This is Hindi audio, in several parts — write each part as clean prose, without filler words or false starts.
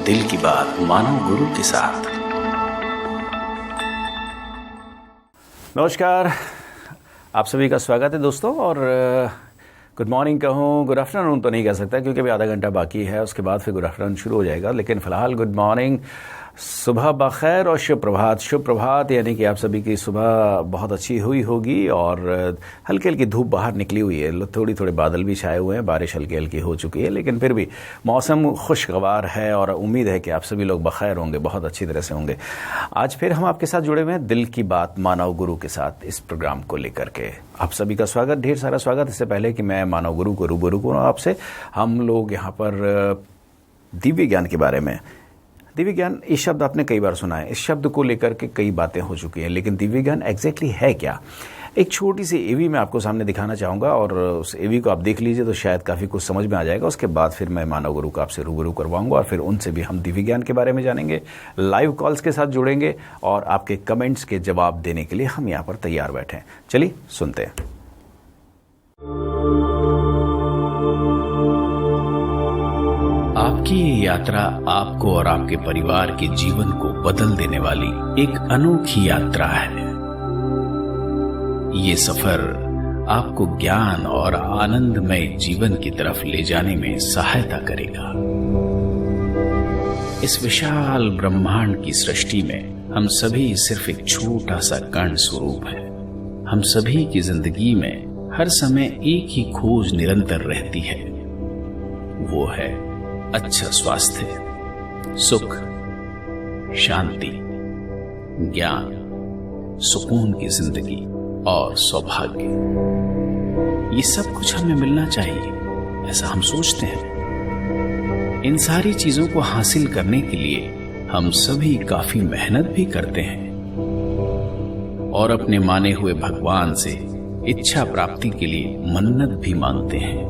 दिल की बात मानव गुरु के साथ। नमस्कार, आप सभी का स्वागत है दोस्तों। और गुड मॉर्निंग कहूँ, गुड आफ्टरनून तो नहीं कह सकता क्योंकि अभी आधा घंटा बाकी है, उसके बाद फिर गुड आफ्टरनून शुरू हो जाएगा। लेकिन फिलहाल गुड मॉर्निंग, सुबह बखैर और शुभ प्रभात। शुभ प्रभात यानी कि आप सभी की सुबह बहुत अच्छी हुई होगी और हल्की हल्की धूप बाहर निकली हुई है, थोड़ी थोड़े बादल भी छाए हुए हैं, बारिश हल्की हल्की हो चुकी है, लेकिन फिर भी मौसम खुशगवार है और उम्मीद है कि आप सभी लोग बखैर होंगे, बहुत अच्छी तरह से होंगे। आज फिर हम आपके साथ जुड़े हुए हैं दिल की बात मानव गुरु के साथ, इस प्रोग्राम को लेकर के आप सभी का स्वागत, ढेर सारा स्वागत। इससे पहले कि मैं मानव गुरु को रूबरू करूँ आपसे, हम लोग यहाँ पर दिव्य ज्ञान के बारे में, दिव्य ज्ञान इस शब्द आपने कई बार सुना है, इस शब्द को लेकर के कई बातें हो चुकी हैं, लेकिन दिव्य ज्ञान एग्जैक्टली है क्या? एक छोटी सी एवी मैं आपको सामने दिखाना चाहूँगा और उस एवी को आप देख लीजिए तो शायद काफ़ी कुछ समझ में आ जाएगा। उसके बाद फिर मैं मानव गुरु को आपसे रूबरू करवाऊंगा और फिर उनसे भी हम दिव्य ज्ञान के बारे में जानेंगे, लाइव कॉल्स के साथ जुड़ेंगे और आपके कमेंट्स के जवाब देने के लिए हम यहाँ पर तैयार बैठे हैं। चलिए सुनते हैं। आपकी ये यात्रा आपको और आपके परिवार के जीवन को बदल देने वाली एक अनोखी यात्रा है। ये सफर आपको ज्ञान और आनंदमय जीवन की तरफ ले जाने में सहायता करेगा। इस विशाल ब्रह्मांड की सृष्टि में हम सभी सिर्फ एक छोटा सा कण स्वरूप है। हम सभी की जिंदगी में हर समय एक ही खोज निरंतर रहती है, वो है अच्छा स्वास्थ्य, सुख, शांति, ज्ञान, सुकून की जिंदगी और सौभाग्य। ये सब कुछ हमें मिलना चाहिए, ऐसा हम सोचते हैं। इन सारी चीजों को हासिल करने के लिए हम सभी काफी मेहनत भी करते हैं और अपने माने हुए भगवान से इच्छा प्राप्ति के लिए मन्नत भी मांगते हैं।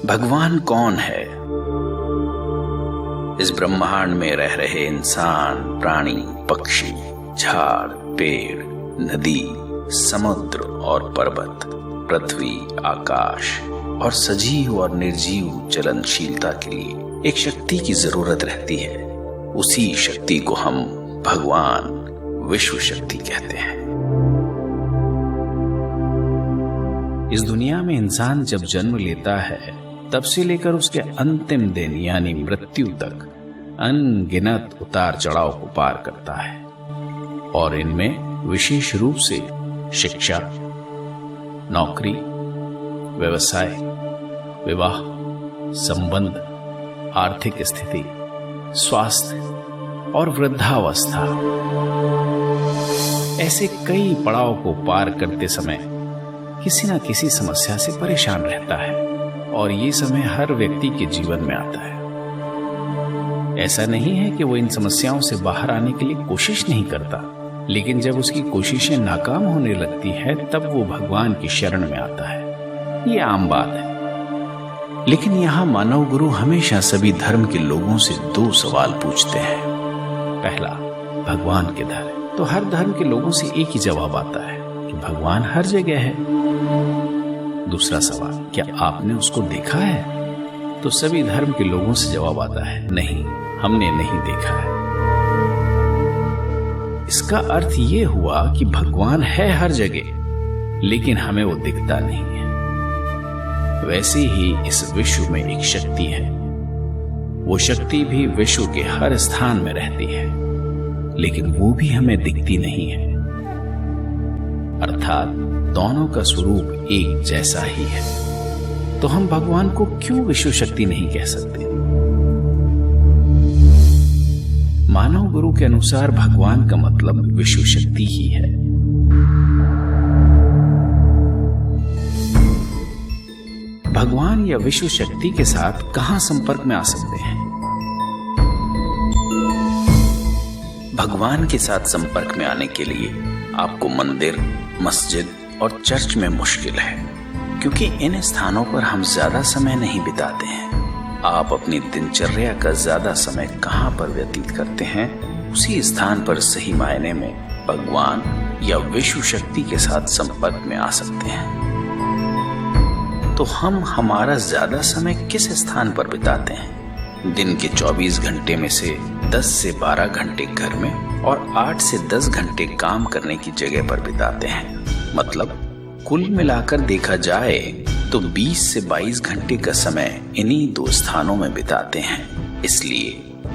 भगवान कौन है? इस ब्रह्मांड में रह रहे इंसान, प्राणी, पक्षी, झाड़, पेड़, नदी, समुद्र और पर्वत, पृथ्वी, आकाश और सजीव और निर्जीव चलनशीलता के लिए एक शक्ति की जरूरत रहती है। उसी शक्ति को हम भगवान, विश्व शक्ति कहते हैं। इस दुनिया में इंसान जब जन्म लेता है तब से लेकर उसके अंतिम दिन यानी मृत्यु तक अनगिनत उतार चढ़ाव को पार करता है और इनमें विशेष रूप से शिक्षा, नौकरी, व्यवसाय, विवाह, संबंध, आर्थिक स्थिति, स्वास्थ्य और वृद्धावस्था, ऐसे कई पड़ाव को पार करते समय किसी न किसी समस्या से परेशान रहता है और ये समय हर व्यक्ति के जीवन में आता है। ऐसा नहीं है कि वो इन समस्याओं से बाहर आने के लिए कोशिश नहीं करता, लेकिन जब उसकी कोशिशें नाकाम होने लगती है तब वो भगवान की शरण में आता है। ये आम बात है। लेकिन यहाँ मानव गुरु हमेशा सभी धर्म के लोगों से दो सवाल पूछते हैं। पहला, भगवान किधर है? तो हर धर्म के लोगों से एक ही जवाब आता है कि भगवान हर जगह है। दूसरा सवाल, क्या आपने उसको देखा है? तो सभी धर्म के लोगों से जवाब आता है, नहीं, हमने नहीं देखा है। इसका अर्थ ये हुआ कि भगवान है हर जगह, लेकिन हमें वो दिखता नहीं है। वैसे ही इस विश्व में एक शक्ति है, वो शक्ति भी विश्व के हर स्थान में रहती है, लेकिन वो भी हमें दिखती नहीं है। अर्थात दोनों का स्वरूप एक जैसा ही है। तो हम भगवान को क्यों विश्व शक्ति नहीं कह सकते? मानव गुरु के अनुसार भगवान का मतलब विश्व शक्ति ही है। भगवान या विश्व शक्ति के साथ कहां संपर्क में आ सकते हैं? भगवान के साथ संपर्क में आने के लिए आपको मंदिर, मस्जिद और चर्च में मुश्किल है, क्योंकि इन स्थानों पर हम ज्यादा समय नहीं बिताते हैं। आप अपनी दिनचर्या का ज्यादा समय कहां पर व्यतीत करते हैं, उसी स्थान पर सही मायने में भगवान या विश्व शक्ति के साथ संपर्क में आ सकते हैं। तो हम हमारा ज्यादा समय किस स्थान पर बिताते हैं? दिन के 24 घंटे में से 10 से 12 घंटे घर में और 8 से 10 घंटे काम करने की जगह पर बिताते हैं। मतलब कुल मिलाकर देखा जाए तो 20 से 22 घंटे का समय इन्हीं 2 स्थानों में बिताते हैं। इसलिए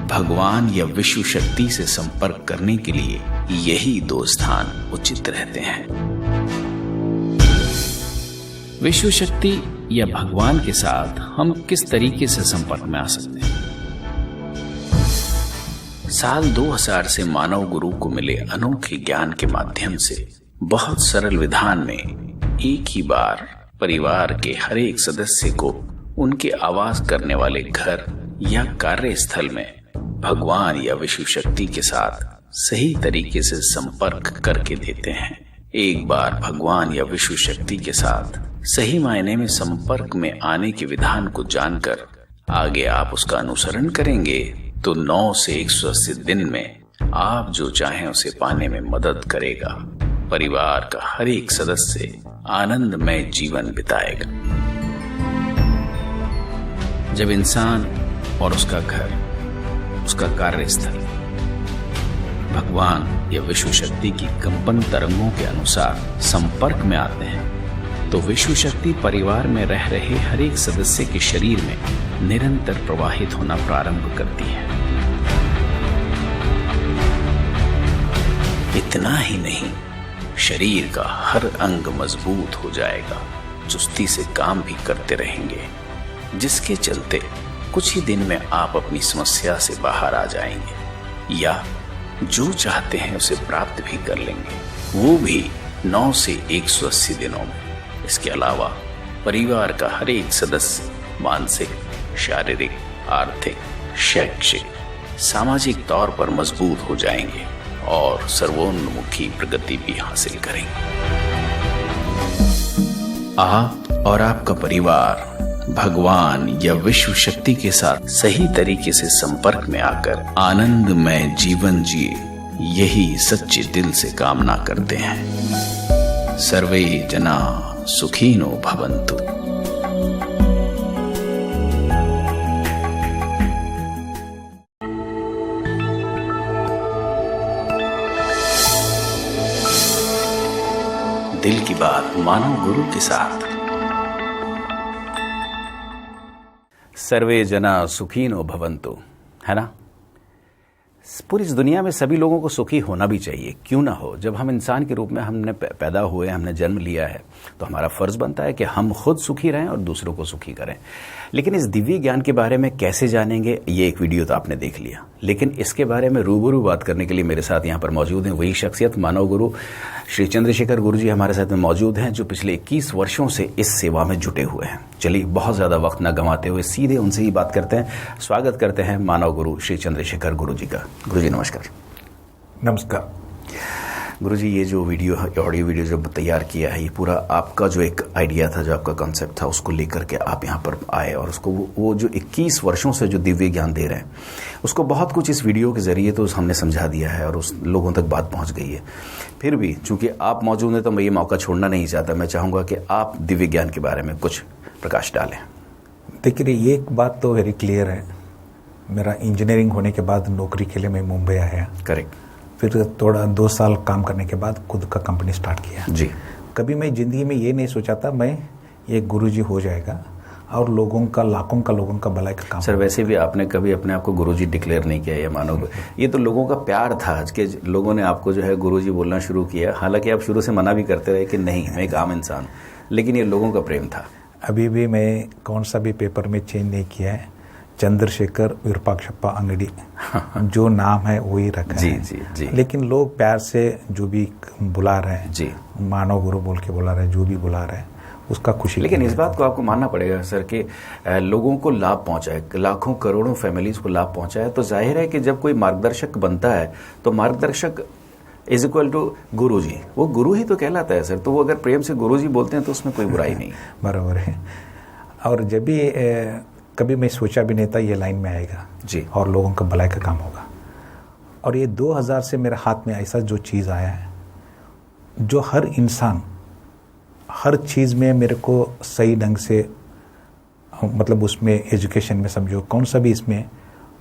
भगवान या विश्व शक्ति से संपर्क करने के लिए यही 2 स्थान उचित रहते हैं। विश्व शक्ति या भगवान के साथ हम किस तरीके से संपर्क में आ सकते हैं? साल 2000 से मानव गुरु को मिले अनोखे ज्ञान के माध्यम से बहुत सरल विधान में एक ही बार परिवार के हर एक सदस्य को उनके आवास करने वाले घर या कार्यस्थल में भगवान या विश्व शक्ति के साथ सही तरीके से संपर्क करके देते हैं। एक बार भगवान या विश्व शक्ति के साथ सही मायने में संपर्क में आने के विधान को जानकर आगे आप उसका अनुसरण करेंगे तो 9 से 180 दिन में आप जो चाहें उसे पाने में मदद करेगा। परिवार का हर एक सदस्य आनंदमय जीवन बिताएगा। जब इंसान और उसका घर, उसका कार्यस्थल भगवान या विश्व शक्ति की कंपन तरंगों के अनुसार संपर्क में आते हैं तो विश्व शक्ति परिवार में रह रहे हर एक सदस्य के शरीर में निरंतर प्रवाहित होना प्रारंभ करती है। इतना ही नहीं, शरीर का हर अंग मजबूत हो जाएगा, चुस्ती से काम भी करते रहेंगे, जिसके चलते कुछ ही दिन में आप अपनी समस्या से बाहर आ जाएंगे या जो चाहते हैं उसे प्राप्त भी कर लेंगे, वो भी 9 से 180 दिनों में। इसके अलावा परिवार का हर एक सदस्य मानसिक, शारीरिक, आर्थिक, शैक्षिक, सामाजिक तौर पर मजबूत हो जाएंगे और सर्वोन्मुखी प्रगति भी हासिल करेंगे। आप और आपका परिवार भगवान या विश्व शक्ति के साथ सही तरीके से संपर्क में आकर आनंदमय जीवन जिए, यही सच्चे दिल से कामना करते हैं। सर्वे जना सुखिनो भवन्तु। दिल की बात मानव गुरु के साथ। सर्वे जना सुखिनो भवन्तु, है ना? पूरी इस दुनिया में सभी लोगों को सुखी होना भी चाहिए, क्यों ना हो। जब हम इंसान के रूप में हमने पैदा हुए, हमने जन्म लिया है, तो हमारा फर्ज बनता है कि हम खुद सुखी रहें और दूसरों को सुखी करें। लेकिन इस दिव्य ज्ञान के बारे में कैसे जानेंगे, ये एक वीडियो तो आपने देख लिया, लेकिन इसके बारे में रूबरू बात करने के लिए मेरे साथ यहाँ पर मौजूद हैं वही शख्सियत, मानव गुरु श्री चंद्रशेखर गुरु जी हमारे साथ में मौजूद हैं, जो पिछले 21 वर्षों से इस सेवा में जुटे हुए हैं। चलिए बहुत ज़्यादा वक्त न गंवाते हुए सीधे उनसे ही बात करते हैं। स्वागत करते हैं मानव गुरु श्री चंद्रशेखर गुरु जी का। गुरु जी नमस्कार। नमस्कार गुरु जी, ये जो ऑडियो वीडियो जो तैयार किया है, ये पूरा आपका जो एक आइडिया था, जो आपका कॉन्सेप्ट था, उसको लेकर के आप यहाँ पर आए और उसको वो जो 21 वर्षों से जो दिव्य ज्ञान दे रहे हैं, उसको बहुत कुछ इस वीडियो के जरिए तो हमने समझा दिया है और उस लोगों तक बात पहुँच गई है। फिर भी चूंकि आप मौजूद हैं तो मैं ये मौका छोड़ना नहीं चाहता। मैं चाहूँगा कि आप दिव्य ज्ञान के बारे में कुछ प्रकाश डालें। देखिए, एक बात तो वेरी क्लियर है, मेरा इंजीनियरिंग होने के बाद नौकरी के लिए मैं मुंबई आया। करेक्ट। फिर थोड़ा 2 साल काम करने के बाद खुद का कंपनी स्टार्ट किया जी। कभी मैं ज़िंदगी में ये नहीं सोचा था मैं एक गुरुजी हो जाएगा और लाखों का लोगों का भलाई का काम। सर वैसे भी आपने कभी अपने आप को गुरुजी डिक्लेयर नहीं किया, ये मानो ये तो लोगों का प्यार था आज के लोगों ने आपको जो है गुरुजी बोलना शुरू किया। हालांकि आप शुरू से मना भी करते रहे कि नहीं, मैं एक आम इंसान, लेकिन ये लोगों का प्रेम था। अभी भी मैं कौन सा भी पेपर में चेंज नहीं किया है, चंद्रशेखर विरूपाक्षप्पा अंगड़ी जो नाम है वही रखा जी, है। जी, जी। लेकिन लोग प्यार से जो भी बुला रहे हैं जी, मानव गुरु बोल के बुला रहे हैं, जो भी बुला रहे हैं उसका खुशी। लेकिन इस बात को आपको मानना पड़ेगा सर कि लोगों को लाभ पहुंचाए, लाखों करोड़ों फैमिलीज को लाभ पहुंचाए, तो जाहिर है कि जब कोई मार्गदर्शक बनता है तो मार्गदर्शक इज इक्वल टू गुरु जी, वो गुरु ही तो कहलाता है सर। तो वो अगर प्रेम से गुरु जी बोलते हैं तो उसमें कोई बुराई नहीं। बराबर है। और जब भी कभी मैं सोचा भी नहीं था ये लाइन में आएगा जी, और लोगों का भलाई का काम होगा। और ये 2000 से मेरे हाथ में ऐसा जो चीज़ आया है, जो हर इंसान हर चीज़ में मेरे को सही ढंग से मतलब उसमें एजुकेशन में समझो कौन सा भी इसमें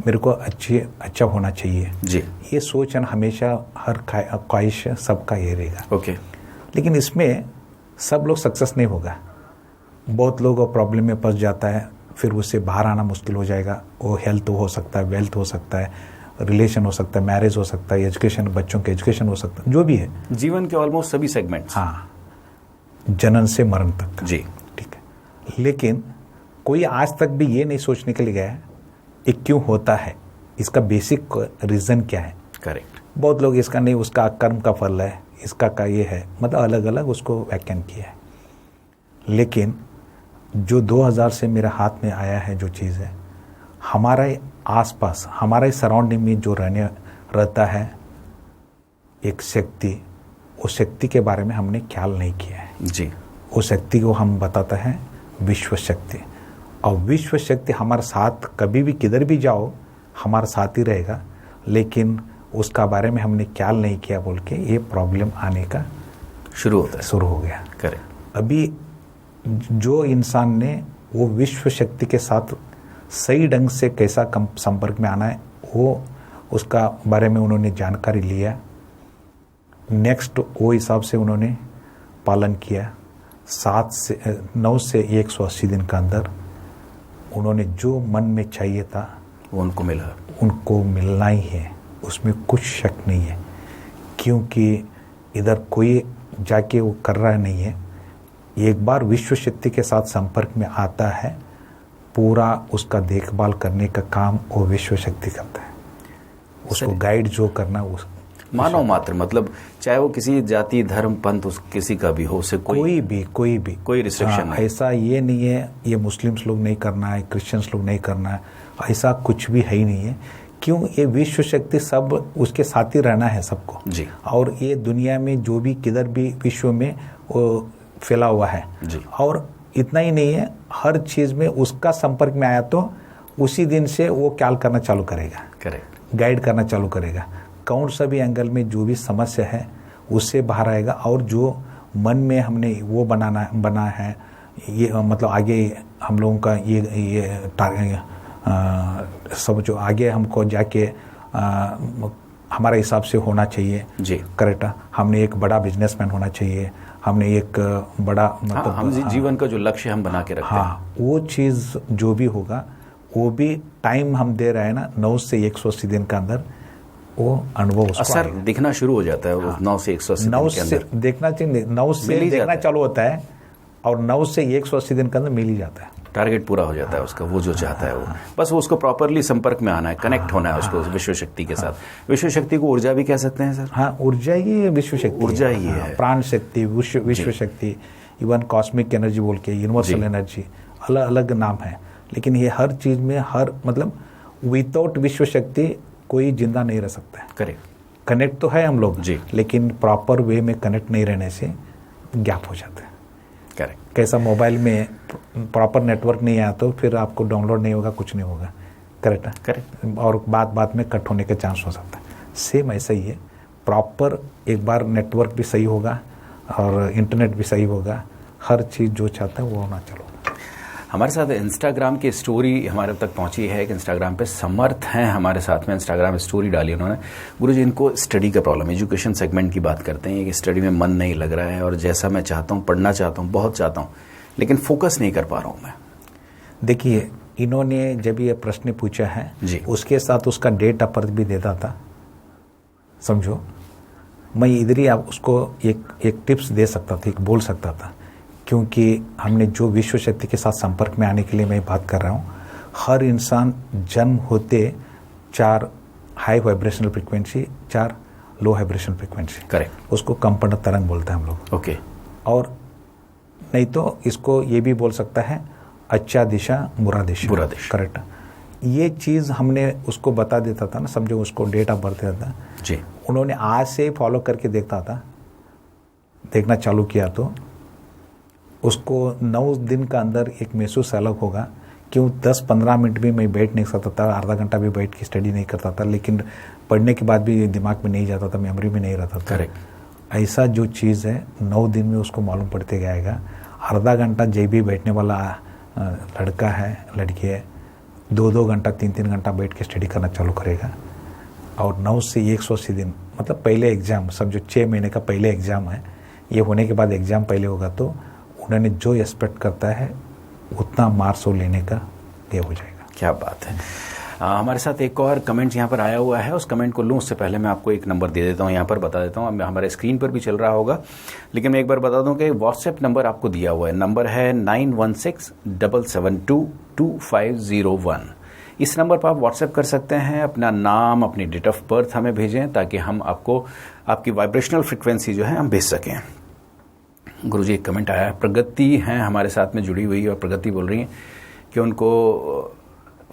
मेरे को अच्छा होना चाहिए जी। ये सोच है हमेशा हर ख्वाहिश सबका ये रहेगा। ओके। लेकिन इसमें सब लोग सक्सेस नहीं होगा। बहुत लोग प्रॉब्लम में फंस जाता है, फिर उससे बाहर आना मुश्किल हो जाएगा। वो हेल्थ हो सकता है, वेल्थ हो सकता है, रिलेशन हो सकता है, मैरिज हो सकता है, एजुकेशन, बच्चों के एजुकेशन हो सकता है, जो भी है जीवन के ऑलमोस्ट सभी सेगमेंट्स। हाँ, जनन से मरण तक जी। ठीक है। लेकिन कोई आज तक भी ये नहीं सोचने के लिए गया है ये क्यों होता है, इसका बेसिक रीज़न क्या है। करेक्ट। बहुत लोग इसका नहीं, उसका कर्म का फल है, इसका का ये है, मतलब अलग अलग उसको व्याख्यान किया है। लेकिन जो 2000 से मेरे हाथ में आया है जो चीज़ है, हमारे आसपास हमारे सराउंडिंग में जो रहता है एक शक्ति, उस शक्ति के बारे में हमने ख्याल नहीं किया है जी। उस शक्ति को हम बताते हैं विश्व शक्ति। और विश्व शक्ति हमारे साथ कभी भी किधर भी जाओ हमारे साथ ही रहेगा, लेकिन उसका बारे में हमने ख्याल नहीं किया बोल के ये प्रॉब्लम आने का शुरू हो गया। करेक्ट। अभी जो इंसान ने वो विश्व शक्ति के साथ सही ढंग से कैसा संपर्क में आना है वो उसका बारे में उन्होंने जानकारी लिया, नेक्स्ट वो हिसाब से उन्होंने पालन किया। 9 से 180 दिन का अंदर उन्होंने जो मन में चाहिए था वो उनको मिला, उनको मिलना ही है, उसमें कुछ शक नहीं है। क्योंकि इधर कोई जाके वो कर रहा नहीं है, एक बार विश्व शक्ति के साथ संपर्क में आता है, पूरा उसका देखभाल करने का काम वो विश्व शक्ति करता है। उसको गाइड जो करना वो मानव मात्र, मतलब चाहे वो किसी जाति, धर्म, पंथ, किसी का भी हो, उसे कोई भी रिस्ट्रिक्शन नहीं। ऐसा ये नहीं है ये मुस्लिम्स लोग नहीं करना है, क्रिश्चियंस लोग नहीं करना है, ऐसा कुछ भी है ही नहीं है। क्यों? ये विश्व शक्ति सब उसके साथ ही रहना है सबको जी। और ये दुनिया में जो भी किधर भी विश्व में वो फैला हुआ है जी। और इतना ही नहीं है, हर चीज में उसका संपर्क में आया तो उसी दिन से वो ख्याल करना चालू करेगा। करेक्ट। गाइड करना चालू करेगा। कौन सा भी एंगल में जो भी समस्या है उससे बाहर आएगा। और जो मन में हमने वो बना है ये मतलब आगे हम लोगों का ये सब जो आगे हमको जाके हमारे हिसाब से होना चाहिए जी। करेक्ट। हमने एक बड़ा बिजनेसमैन होना चाहिए, हमने एक बड़ा मतलब हम जीवन का जो लक्ष्य हम बना के रखते हैं, वो चीज़ जो भी होगा वो भी टाइम हम दे रहे हैं ना, 9 से 180 दिन का अंदर वो अनुभव असर दिखना शुरू हो जाता है। 9 से 180 दिन के अंदर देखना चाहिए, 9 से देखना चालू होता है और 9 से 180 दिन के अंदर मिल ही जाता है, टारगेट पूरा हो जाता है उसका, वो जो चाहता है वो बस वो उसको प्रॉपरली संपर्क में आना है, कनेक्ट होना है उसको विश्व शक्ति के साथ। विश्व शक्ति को ऊर्जा भी कह सकते हैं सर। हाँ, ऊर्जा ही विश्व शक्ति, ऊर्जा ही है, प्राण शक्ति, विश्व शक्ति, इवन कॉस्मिक एनर्जी बोल के, यूनिवर्सल एनर्जी, अलग अलग नाम है। लेकिन ये हर चीज में हर मतलब विदाउट विश्व शक्ति कोई जिंदा नहीं रह सकता है। करेक्ट। कनेक्ट तो है हम लोग जी, लेकिन प्रॉपर वे में कनेक्ट नहीं रहने से गैप हो जाता है। करेक्ट। कैसा मोबाइल में प्रॉपर नेटवर्क नहीं आया तो फिर आपको डाउनलोड नहीं होगा, कुछ नहीं होगा। करेक्ट है। करेक्ट। और बात में कट होने का चांस हो सकता है। सेम ऐसा ही है, प्रॉपर एक बार नेटवर्क भी सही होगा और इंटरनेट भी सही होगा, हर चीज़ जो चाहता है वो होना चलो। हमारे साथ इंस्टाग्राम की स्टोरी हमारे तक पहुंची है कि इंस्टाग्राम पे समर्थ हैं हमारे साथ में, इंस्टाग्राम स्टोरी डाली उन्होंने। गुरुजी, इनको स्टडी का प्रॉब्लम, एजुकेशन सेगमेंट की बात करते हैं कि स्टडी में मन नहीं लग रहा है और जैसा मैं चाहता हूँ, पढ़ना चाहता हूँ, बहुत चाहता हूँ, लेकिन फोकस नहीं कर पा रहा हूँ मैं। देखिए, इन्होंने जब ये प्रश्न पूछा है जी, उसके साथ उसका डेट ऑफ बर्थ भी देता था, समझो। मैं इधर ही आप उसको एक टिप्स दे सकता था, एक बोल सकता था, क्योंकि हमने जो विश्व शक्ति के साथ संपर्क में आने के लिए मैं बात कर रहा हूँ, हर इंसान जन्म होते 4 हाई वाइब्रेशनल फ्रिक्वेंसी, 4 लो वाइब्रेशनल फ्रिक्वेंसी। करेक्ट। उसको कंपन तरंग बोलते हैं हम लोग। ओके। और नहीं तो इसको ये भी बोल सकता है अच्छा दिशा बुरा दिशा। करेक्ट। ये चीज़ हमने उसको बता देता था ना, समझो, उसको डेट ऑफ बर्थ देता था जी। उन्होंने आज से फॉलो करके देखना चालू किया तो उसको 9 दिन का अंदर एक महसूस अलग होगा। क्यों? 10-15 मिनट भी मैं बैठ नहीं सकता था, आधा घंटा भी बैठ के स्टडी नहीं करता था, लेकिन पढ़ने के बाद भी दिमाग में नहीं जाता था, मेमोरी में नहीं रहता था। करेक्ट। ऐसा जो चीज़ है 9 दिन में उसको मालूम पड़ते जाएगा। आधा घंटा जब भी बैठने वाला लड़का है, लड़की है, 2-2 घंटा 3-3 घंटा बैठ के स्टडी करना चालू करेगा। और 9 से 180 दिन मतलब पहले एग्ज़ाम, सब जो 6 महीने का पहले एग्ज़ाम है, ये होने के बाद एग्ज़ाम पहले होगा तो उन्होंने जो एक्सपेक्ट करता है उतना मार्क्स वो लेने का ये हो जाएगा। क्या बात है। हमारे साथ एक और कमेंट यहाँ पर आया हुआ है, उस कमेंट को लूँ उससे पहले मैं आपको एक नंबर दे देता हूँ, यहाँ पर बता देता हूँ, हमारे स्क्रीन पर भी चल रहा होगा, लेकिन मैं एक बार बता दूँ कि व्हाट्सएप नंबर आपको दिया हुआ है, नंबर है 9167722501। इस नंबर पर आप व्हाट्सएप कर सकते हैं, अपना नाम, अपनी डेट ऑफ बर्थ हमें भेजें ताकि हम आपको आपकी वाइब्रेशनल फ्रिक्वेंसी जो है हम भेज सकें। गुरुजी एक कमेंट आया है, प्रगति हैं हमारे साथ में जुड़ी हुई और प्रगति बोल रही हैं कि उनको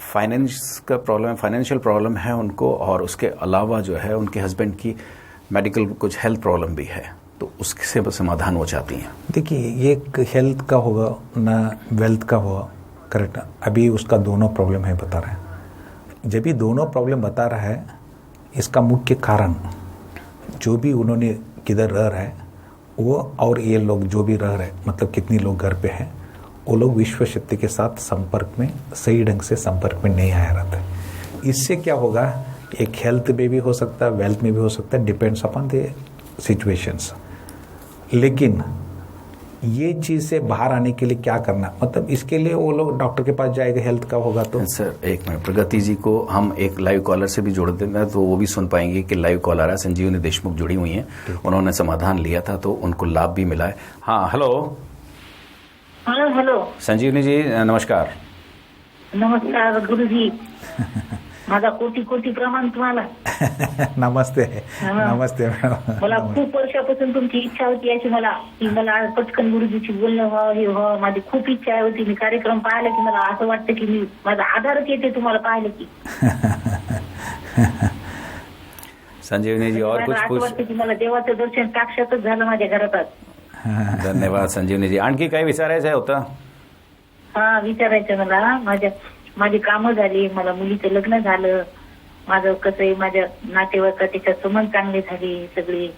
फाइनेंस का प्रॉब्लम, फाइनेंशियल प्रॉब्लम है उनको, और उसके अलावा जो है उनके हस्बैंड की मेडिकल कुछ हेल्थ प्रॉब्लम भी है, तो उससे समाधान वो चाहती हैं। देखिए, एक हेल्थ का होगा ना वेल्थ का होगा, करेक्ट। अभी उसका दोनों प्रॉब्लम है बता रहे हैं। जब भी दोनों प्रॉब्लम बता रहा है, इसका मुख्य कारण जो भी उन्होंने किधर रह रहा है वो, और ये लोग जो भी रह रहे हैं, मतलब कितनी लोग घर पे हैं, वो लोग विश्व शक्ति के साथ संपर्क में सही ढंग से संपर्क में नहीं आया रहता है। इससे क्या होगा, एक हेल्थ में भी हो सकता है, वेल्थ में भी हो सकता है, डिपेंड्स अपॉन द सिचुएशंस। लेकिन ये चीज़ से बाहर आने के लिए क्या करना, मतलब इसके लिए वो लोग डॉक्टर के पास जाएगा, हेल्थ का होगा तो। सर एक मिनट, प्रगति जी को हम एक लाइव कॉलर से भी जोड़ देंगे तो वो भी सुन पाएंगे कि लाइव कॉलर है, संजीवनी देशमुख जुड़ी हुई हैं, उन्होंने समाधान लिया था तो उनको लाभ भी मिला है। हाँ हेलो। हाँ हेलो संजीवनी जी नमस्कार। नमस्कार गुरुजी, माझा कोटी कोटी प्रणाम तुम्हाला। नमस्ते नमस्ते मला खूप वर्षापासून तुमची इच्छा होती अशी मला की मला पटकन गुरुजीशी बोलणं व्हावं, हे व्हावं, माझी खूप इच्छा होती। मी कार्यक्रम पाहिला की मला असं वाटतं की मी माझा आधारच येते तुम्हाला पाहिलं की। संजीवनी जी और कुछ असं वाटतं की मला देवाचं दर्शन साक्षातच झालं माझ्या घरात। धन्यवाद संजीवनी जी। आणखी काही विचारायचं होतं? हा विचारायचं मला, माझी कामं झाली, मला मुलीचं लग्न झालं, माझं कसं आहे, माझ्या नातेवाईकाच्या संबंध चांगले झाले सगळे।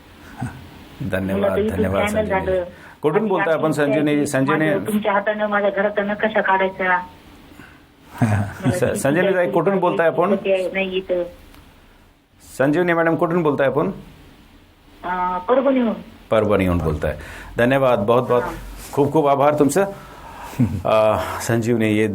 धन्यवाद धन्यवाद संजीवनी। कुठून बोलताय आपण संजीवनी जी? संजीवनी तुमच्या हातानं माझ्या घराचा नकाशा काढायचा। संजीवनी ताई कुठून बोलताय आपण? नाही इथं। संजीवनी मॅडम कुठून बोलताय आपण? परभणीहून। परभणीहून बोलताय। धन्यवाद, बहुत बहुत खूब खूब आभार तुमसे। संजीवनी, ये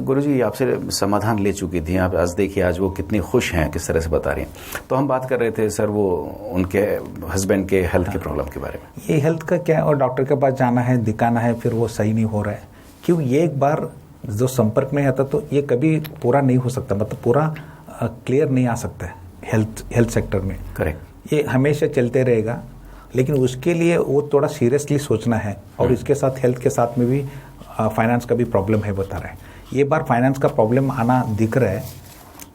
गुरुजी आपसे समाधान ले चुकी थी, आप आज देखिए आज वो कितनी खुश हैं, किस तरह से बता रही हैं। तो हम बात कर रहे थे सर वो उनके हस्बैंड के हेल्थ के प्रॉब्लम के बारे में। ये हेल्थ का क्या है, और डॉक्टर के पास जाना है, दिखाना है, फिर वो सही नहीं हो रहा है। क्यों, ये एक बार जो संपर्क में आता तो ये कभी पूरा नहीं हो सकता, मतलब पूरा क्लियर नहीं आ सकता है हेल्थ सेक्टर में। करेक्ट। ये हमेशा चलते रहेगा, लेकिन उसके लिए वो थोड़ा सीरियसली सोचना है। और इसके साथ हेल्थ के साथ में भी फाइनेंस का भी प्रॉब्लम है बता रहे हैं। ये बार फाइनेंस का प्रॉब्लम आना दिख रहा है,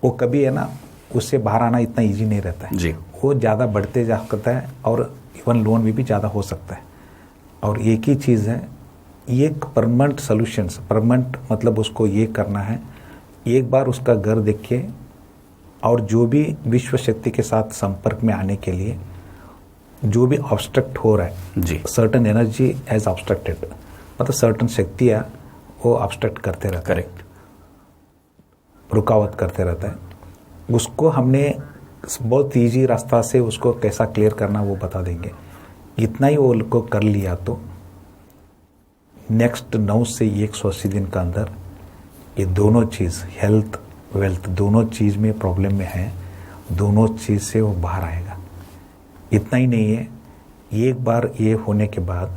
वो कभी है ना उससे बाहर आना इतना इजी नहीं रहता है जी। वो ज़्यादा बढ़ते जा सकता है, और इवन लोन भी ज़्यादा हो सकता है। और एक ही चीज़ है, ये परमानेंट सोल्यूशंस, परमानेंट मतलब उसको ये करना है, एक बार उसका घर देख के, और जो भी विश्व शक्ति के साथ संपर्क में आने के लिए जो भी ऑब्स्ट्रक्ट हो रहा है जी, सर्टन एनर्जी एज ऑब्स्ट्रक्टेड, मतलब सर्टन शक्तियाँ वो ऑब्स्ट्रक्ट करते रहते हैं, करेक्ट, रुकावट करते रहता है। उसको हमने बहुत ईजी रास्ता से उसको कैसा क्लियर करना वो बता देंगे। इतना ही वो को कर लिया तो नेक्स्ट 9 से 180 दिन के अंदर ये दोनों चीज़, हेल्थ वेल्थ दोनों चीज़ में प्रॉब्लम में है, दोनों चीज़ से वो बाहर आएगा। इतना ही नहीं है, एक बार ये होने के बाद,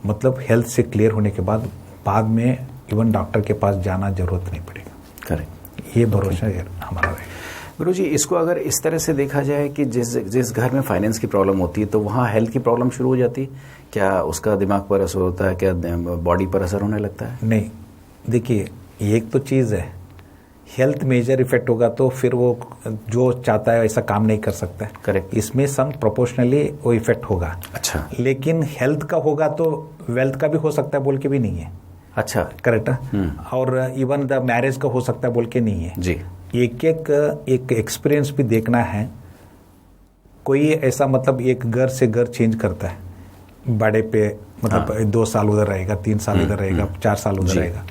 मतलब हेल्थ से क्लियर होने के बाद में इवन डॉक्टर के पास जाना जरूरत नहीं पड़ेगा। करेक्ट, ये भरोसा हमारा रहेगा। गुरुजी, इसको अगर इस तरह से देखा जाए कि जिस घर में फाइनेंस की प्रॉब्लम होती है तो वहाँ हेल्थ की प्रॉब्लम शुरू हो जाती है, क्या उसका दिमाग पर असर होता है, क्या बॉडी पर असर होने लगता है? नहीं, देखिए एक तो चीज़ है, हेल्थ मेजर इफेक्ट होगा तो फिर वो जो चाहता है ऐसा काम नहीं कर सकता है। करेक्ट, इसमें सम प्रोपोर्शनली वो इफेक्ट होगा। अच्छा, लेकिन हेल्थ का होगा तो वेल्थ का भी हो सकता है बोल के भी नहीं है। अच्छा, करेक्ट। और इवन द मैरिज का हो सकता है बोल के नहीं है जी। एक एक्सपीरियंस भी देखना है। कोई ऐसा मतलब एक घर से घर चेंज करता है बड़े पे, मतलब 2 साल उधर रहेगा, 3 साल इधर रहेगा, 4 साल उधर रहेगा।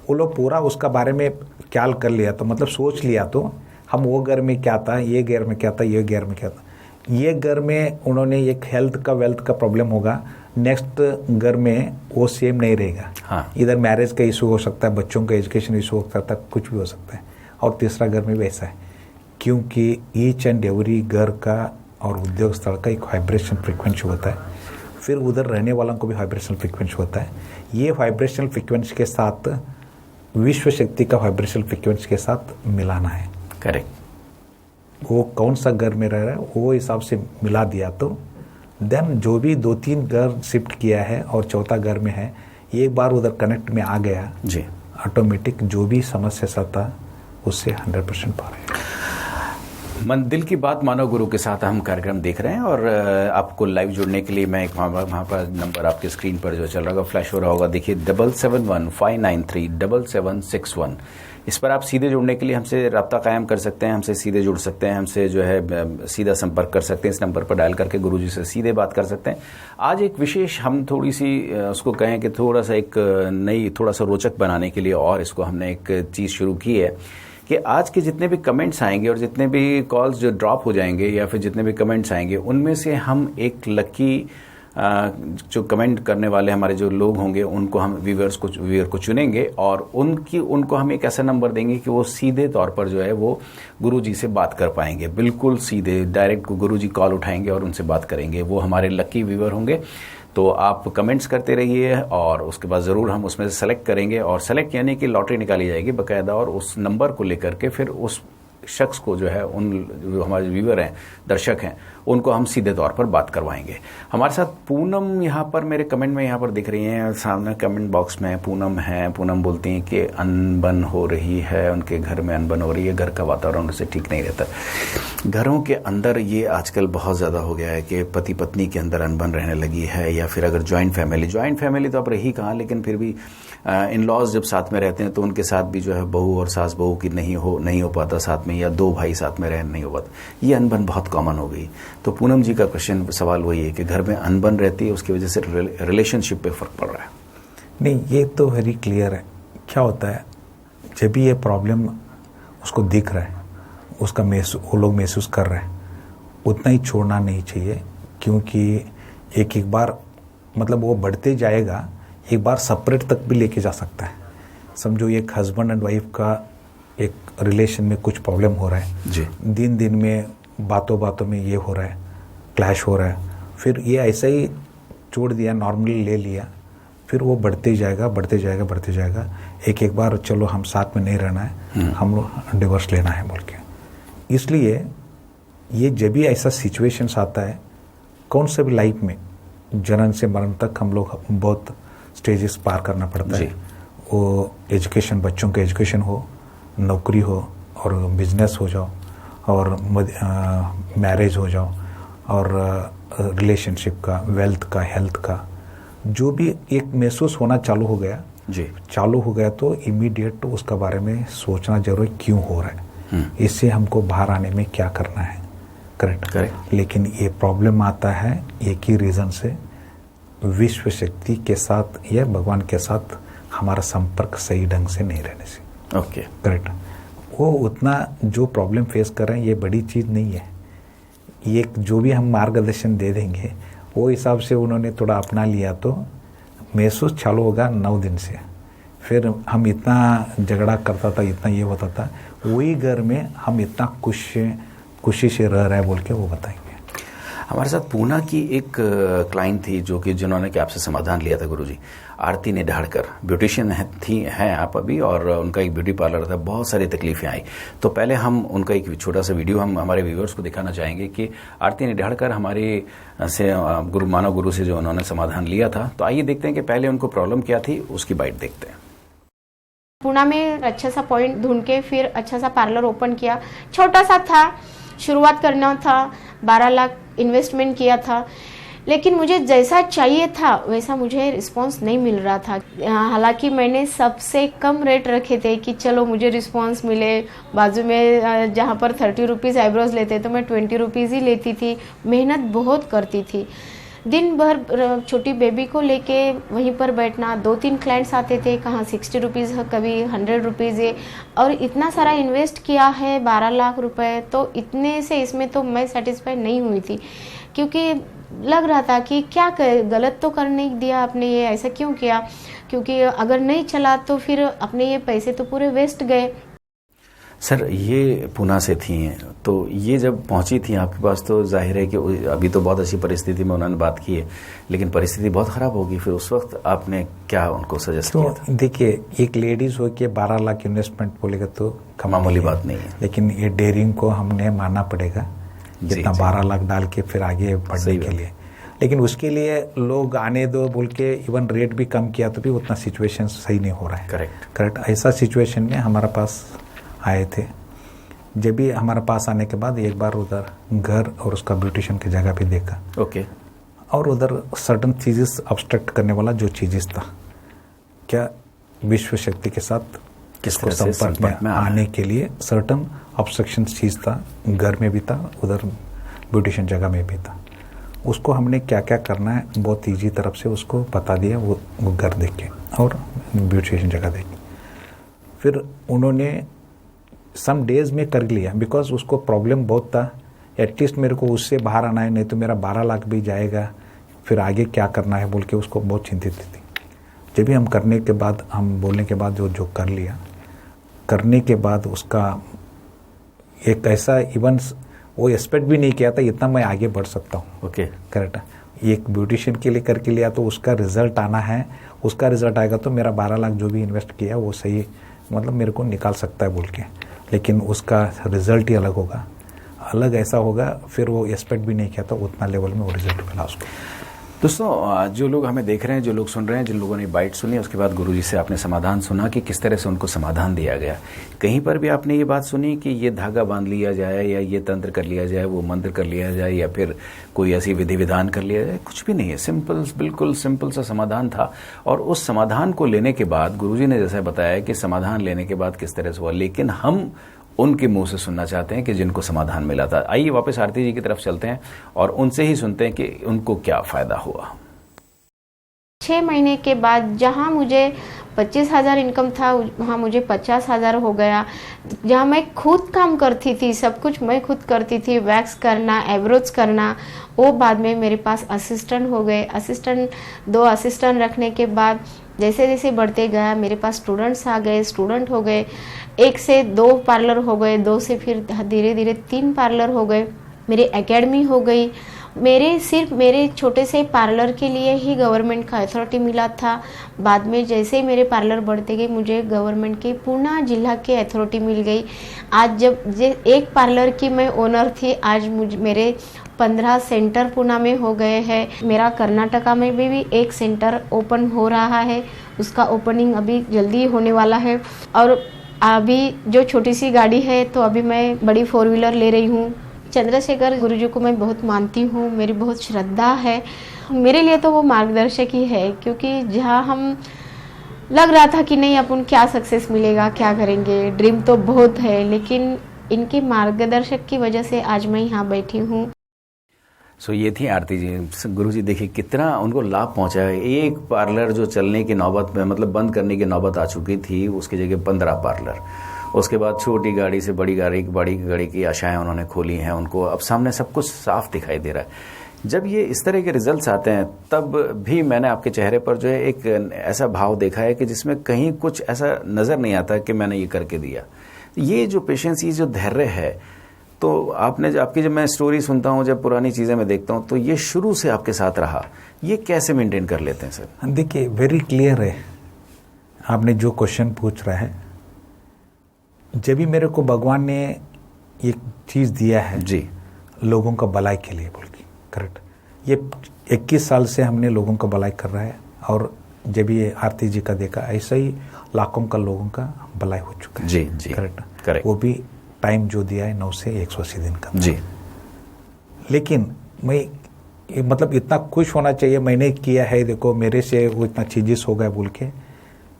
वो लोग पूरा उसका बारे में ख्याल कर लिया तो मतलब सोच लिया तो हम वो घर में क्या था, ये घर में क्या था, ये घर में क्या था, ये घर में उन्होंने एक हेल्थ का वेल्थ का प्रॉब्लम होगा, नेक्स्ट घर में वो सेम नहीं रहेगा। हाँ। इधर मैरिज का इशू हो सकता है, बच्चों का एजुकेशन इशू हो सकता है, कुछ भी हो सकता है। और तीसरा घर में वैसा है, क्योंकि ईच एंड एवरी घर का और उद्योग स्थल का एक वाइब्रेशन फ्रिक्वेंसी होता है, फिर उधर रहने वालों को भी वाइब्रेशनल फ्रिक्वेंसी होता है। ये वाइब्रेशनल फ्रिक्वेंसी के साथ विश्व शक्ति का वाइब्रेशनल फ्रिक्वेंसी के साथ मिलाना है। करेक्ट। वो कौन सा घर में रह रहा है वो हिसाब से मिला दिया तो देन जो भी 2-3 घर शिफ्ट किया है और चौथा घर में है, एक बार उधर कनेक्ट में आ गया जी, ऑटोमेटिक जो भी समस्या सा था उससे 100% पार है। मन दिल की बात मानव गुरु के साथ हम कार्यक्रम देख रहे हैं और आपको लाइव जुड़ने के लिए मैं एक वहाँ पर नंबर आपके स्क्रीन पर जो चल रहा होगा, फ्लैश हो रहा होगा, देखिए 7715937761। इस पर आप सीधे जुड़ने के लिए हमसे रब्ता कायम कर सकते हैं, हमसे सीधे जुड़ सकते हैं, हमसे जो है सीधा संपर्क कर सकते हैं। इस नंबर पर डायल करके गुरुजी से सीधे बात कर सकते हैं। आज एक विशेष हम थोड़ी सी उसको कहें कि थोड़ा सा एक नई, थोड़ा सा रोचक बनाने के लिए और इसको हमने एक चीज़ शुरू की है कि आज के जितने भी कमेंट्स आएंगे और जितने भी कॉल्स जो ड्रॉप हो जाएंगे या फिर जितने भी कमेंट्स आएंगे, उनमें से हम एक लकी जो कमेंट करने वाले हमारे जो लोग होंगे उनको हम व्यूअर को चुनेंगे और उनको हम एक ऐसा नंबर देंगे कि वो सीधे तौर पर जो है वो गुरुजी से बात कर पाएंगे, बिल्कुल सीधे डायरेक्ट गुरुजी कॉल उठाएंगे और उनसे बात करेंगे। वो हमारे लकी व्यूअर होंगे। तो आप कमेंट्स करते रहिए और उसके बाद ज़रूर हम उसमें से सेलेक्ट करेंगे और सेलेक्ट यानी कि लॉटरी निकाली जाएगी बाकायदा, और उस नंबर को लेकर के फिर उस शख्स को जो है, उन जो हमारे व्यूअर हैं, दर्शक हैं, उनको हम सीधे तौर पर बात करवाएंगे। हमारे साथ पूनम यहाँ पर मेरे कमेंट में यहाँ पर दिख रही हैं, सामने कमेंट बॉक्स में पूनम है। पूनम बोलती हैं कि अनबन हो रही है, उनके घर में अनबन हो रही है, घर का वातावरण उनसे ठीक नहीं रहता। घरों के अंदर ये आजकल बहुत ज़्यादा हो गया है कि पति पत्नी के अंदर अनबन रहने लगी है, या फिर अगर जॉइंट फैमिली तो अब रही कहाँ, लेकिन फिर भी इन लॉज जब साथ में रहते हैं तो उनके साथ भी जो है बहू और सास बहू की नहीं हो पाता साथ में, या 2 भाई साथ में रह नहीं हो पाता, ये अनबन बहुत कॉमन हो गई। तो पूनम जी का क्वेश्चन सवाल वही है कि घर में अनबन रहती है, उसकी वजह से रिलेशनशिप पे फर्क पड़ रहा है। नहीं, ये तो वेरी क्लियर है। क्या होता है, जब भी ये प्रॉब्लम उसको दिख रहा है, उसका वो लोग महसूस कर रहे हैं, उतना ही छोड़ना नहीं चाहिए, क्योंकि एक बार मतलब वो बढ़ते जाएगा, एक बार सेपरेट तक भी लेके जा सकता है। समझो एक हस्बैंड एंड वाइफ का एक रिलेशन में कुछ प्रॉब्लम हो रहा है जी, दिन में बातों में ये हो रहा है, क्लैश हो रहा है, फिर ये ऐसा ही छोड़ दिया, नॉर्मली ले लिया, फिर वो बढ़ते जाएगा। एक बार चलो हम साथ में नहीं रहना है, हम लोग डिवोर्स लेना है बोल के। इसलिए ये जब भी ऐसा सिचुएशंस आता है, कौन से भी लाइफ में जन्म से मरण तक हम लोग बहुत स्टेजेस पार करना पड़ता है। वो एजुकेशन, बच्चों का एजुकेशन हो, नौकरी हो और बिजनेस हो जाओ, और मैरिज हो जाओ, और रिलेशनशिप का, वेल्थ का, हेल्थ का, जो भी एक महसूस होना चालू हो गया तो इमीडिएट उसका बारे में सोचना जरूर क्यों हो रहा है, इससे हमको बाहर आने में क्या करना है। करेक्ट। लेकिन ये प्रॉब्लम आता है एक ही रीज़न से, विश्व शक्ति के साथ या भगवान के साथ हमारा संपर्क सही ढंग से नहीं रहने से। Okay, correct. वो उतना जो प्रॉब्लम फेस कर रहे हैं, ये बड़ी चीज़ नहीं है। ये जो भी हम मार्गदर्शन दे देंगे, वो हिसाब से उन्होंने थोड़ा अपना लिया तो महसूस चालू होगा 9 दिन से। फिर हम इतना झगड़ा करता था, इतना ये होता था, वही घर में हम इतना खुशी से रह रहे हैं बोल के वो बताएंगे। हमारे साथ पूना की एक क्लाइंट थी जिन्होंने कि आपसे समाधान लिया था गुरुजी, आरती निढाड़कर, ब्यूटिशियन हैं आप अभी, और उनका एक ब्यूटी पार्लर था, बहुत सारी तकलीफें आई। तो पहले हम उनका एक छोटा सा वीडियो हम हमारे व्यूअर्स को दिखाना चाहेंगे कि आरती निढाड़कर हमारे से मानव गुरु से जो उन्होंने समाधान लिया था। तो आइए देखते हैं कि पहले उनको प्रॉब्लम क्या थी, उसकी बाइट देखते हैं। पुणे में अच्छा सा पॉइंट ढूंढ के फिर अच्छा सा पार्लर ओपन किया। छोटा सा था, शुरुआत करना था, 12 लाख इन्वेस्टमेंट किया था, लेकिन मुझे जैसा चाहिए था वैसा मुझे रिस्पांस नहीं मिल रहा था। हालांकि मैंने सबसे कम रेट रखे थे कि चलो मुझे रिस्पांस मिले। बाजू में जहाँ पर 30 रुपीज़ आईब्रोज लेते तो मैं 20 रुपीज़ ही लेती थी। मेहनत बहुत करती थी, दिन भर छोटी बेबी को लेके वहीं पर बैठना। 2-3 क्लाइंट्स आते थे, कहाँ 60 रुपीज़ कभी 100 रुपीज़ है, और इतना सारा इन्वेस्ट किया है 12 लाख रुपए। तो इतने से इसमें तो मैं सेटिस्फाई नहीं हुई थी, क्योंकि लग रहा था कि क्या गलत तो कर नहीं दिया आपने, ये ऐसा क्यों किया, क्योंकि अगर नहीं चला तो फिर अपने ये पैसे तो पूरे वेस्ट गए। सर ये पूना से थी, तो ये जब पहुंची थी आपके पास तो जाहिर है कि अभी तो बहुत अच्छी परिस्थिति में उन्होंने बात की है, लेकिन परिस्थिति बहुत ख़राब होगी। फिर उस वक्त आपने क्या उनको सजेस्ट किया था? देखिए, एक लेडीज हो के 12 लाख इन्वेस्टमेंट बोलेगा तो मामूली बात नहीं है, लेकिन ये डेयरिंग को हमने मानना पड़ेगा, जितना 12 लाख डाल के फिर आगे बढ़ने के लिए। लेकिन उसके लिए लोग आने दो बोल के इवन रेट भी कम किया तो भी उतना सिचुएशन सही नहीं हो रहा है। करेक्ट। ऐसा सिचुएशन में हमारे पास आए थे। जब भी हमारे पास आने के बाद एक बार उधर घर और उसका ब्यूटिशियन की जगह भी देखा। ओके। और उधर सर्टन चीजेस ऑब्स्ट्रक्ट करने वाला जो चीजेस था, क्या विश्व शक्ति के साथ किसको संपर्क में आने के लिए सर्टन ऑब्स्ट्रक्शन चीज था, घर में भी था, उधर ब्यूटिशियन जगह में भी था। उसको हमने क्या क्या करना है बहुत ईजी तरफ से उसको बता दिया, वो घर देख के और ब्यूटिशियन जगह देख के। फिर उन्होंने सम डेज में कर लिया, बिकॉज उसको प्रॉब्लम बहुत था। एटलीस्ट मेरे को उससे बाहर आना है, नहीं तो मेरा 12 लाख भी जाएगा, फिर आगे क्या करना है बोल के उसको बहुत चिंतित थी। जब भी हम करने के बाद, हम बोलने के बाद जो कर लिया, करने के बाद उसका एक ऐसा इवेंट्स वो एक्सपेक्ट भी नहीं किया था इतना मैं आगे बढ़ सकता हूँ। ओके। करेक्ट। एक ब्यूटिशियन के लिए करके लिया तो उसका रिजल्ट आना है, उसका रिजल्ट आएगा तो मेरा 12 लाख जो भी इन्वेस्ट किया वो सही मतलब मेरे को निकाल सकता है बोल के, लेकिन उसका रिजल्ट ही अलग होगा, अलग ऐसा होगा। फिर वो एक्सपेक्ट भी नहीं किया था उतना लेवल में वो रिजल्ट मिला उसको। दोस्तों, जो लोग हमें देख रहे हैं, जो लोग सुन रहे हैं, जिन लोगों ने बाइट सुनी, उसके बाद गुरुजी से आपने समाधान सुना कि किस तरह से उनको समाधान दिया गया। कहीं पर भी आपने ये बात सुनी कि ये धागा बांध लिया जाए या ये तंत्र कर लिया जाए, वो मंत्र कर लिया जाए या फिर कोई ऐसी विधि विधान कर लिया जाए? कुछ भी नहीं है। सिंपल, बिल्कुल सिंपल सा समाधान था। और उस समाधान को लेने के बाद गुरुजी ने जैसा बताया कि समाधान लेने के बाद किस तरह से हुआ, लेकिन हम उनके मुंह से सुनना चाहते हैं कि जिनको समाधान मिला था। आइए वापस आरती जी की तरफ चलते हैं और उनसे ही सुनते हैं कि उनको क्या फायदा हुआ। 6 महीने के बाद जहां मुझे 25,000 इनकम था वहाँ मुझे 50,000 हो गया। जहाँ मैं खुद काम करती थी, सब कुछ मैं खुद करती थी, वैक्स करना, एब्रोज करना, वो बाद में मेरे पास असिस्टेंट हो गए। 2 असिस्टेंट रखने के बाद जैसे जैसे बढ़ते गया मेरे पास स्टूडेंट्स आ गए, स्टूडेंट हो गए, 1 से 2 पार्लर हो गए, 2 से फिर धीरे धीरे 3 पार्लर हो गए, मेरी एकेडमी हो गई। सिर्फ मेरे छोटे से पार्लर के लिए ही गवर्नमेंट का अथॉरिटी मिला था। बाद में जैसे ही मेरे पार्लर बढ़ते गए मुझे गवर्नमेंट के पूना जिला के अथॉरिटी मिल गई। आज जब एक पार्लर की मैं ओनर थी, आज मेरे 15 सेंटर पूना में हो गए हैं। मेरा कर्नाटका में भी एक सेंटर ओपन हो रहा है, उसका ओपनिंग अभी जल्दी होने वाला है। और अभी जो छोटी सी गाड़ी है तो अभी मैं बड़ी 4 व्हीलर ले रही हूँ। चंद्रशेखर गुरुजी को मैं बहुत मानती हूँ, मेरी बहुत श्रद्धा है। मेरे लिए तो वो मार्गदर्शक ही है, क्योंकि जहाँ हम लग रहा था कि नहीं अपन क्या सक्सेस मिलेगा, क्या करेंगे, ड्रीम तो बहुत है, लेकिन इनके मार्गदर्शक की वजह से आज मैं यहाँ बैठी हूँ। सो ये थी आरती जी। गुरुजी देखिए कितना उनको लाभ पहुंचा है। एक पार्लर जो चलने की नौबत में, मतलब बंद करने की नौबत आ चुकी थी, उसकी जगह 15 पार्लर। उसके बाद छोटी गाड़ी से बड़ी गाड़ी की आशाएं उन्होंने खोली हैं। उनको अब सामने सब कुछ साफ दिखाई दे रहा है। जब ये इस तरह के रिजल्ट्स आते हैं तब भी मैंने आपके चेहरे पर जो है एक ऐसा भाव देखा है कि जिसमें कहीं कुछ ऐसा नज़र नहीं आता कि मैंने ये करके दिया। ये जो पेशेंस, ये जो धैर्य है, तो आपने जब मैं स्टोरी सुनता हूँ, जब पुरानी चीज़ें मैं देखता हूँ, तो ये शुरू से आपके साथ रहा। ये कैसे मेंटेन कर लेते हैं सर? देखिए, वेरी क्लियर है आपने जो क्वेश्चन पूछ रहा है। जब भी मेरे को भगवान ने एक चीज़ दिया है जी, लोगों का भलाई के लिए बोल के, करेक्ट, ये 21 साल से हमने लोगों का भलाई कर रहा है। और जब ये आरती जी का देखा, ऐसा ही लाखों का लोगों का भलाई हो चुका है। जी जी, करेक्ट। वो भी टाइम जो दिया है 9 से 180 दिन का। जी। लेकिन मैं ये मतलब इतना खुश होना चाहिए मैंने किया है, देखो मेरे से वो इतना चीजेस हो गए बोल के,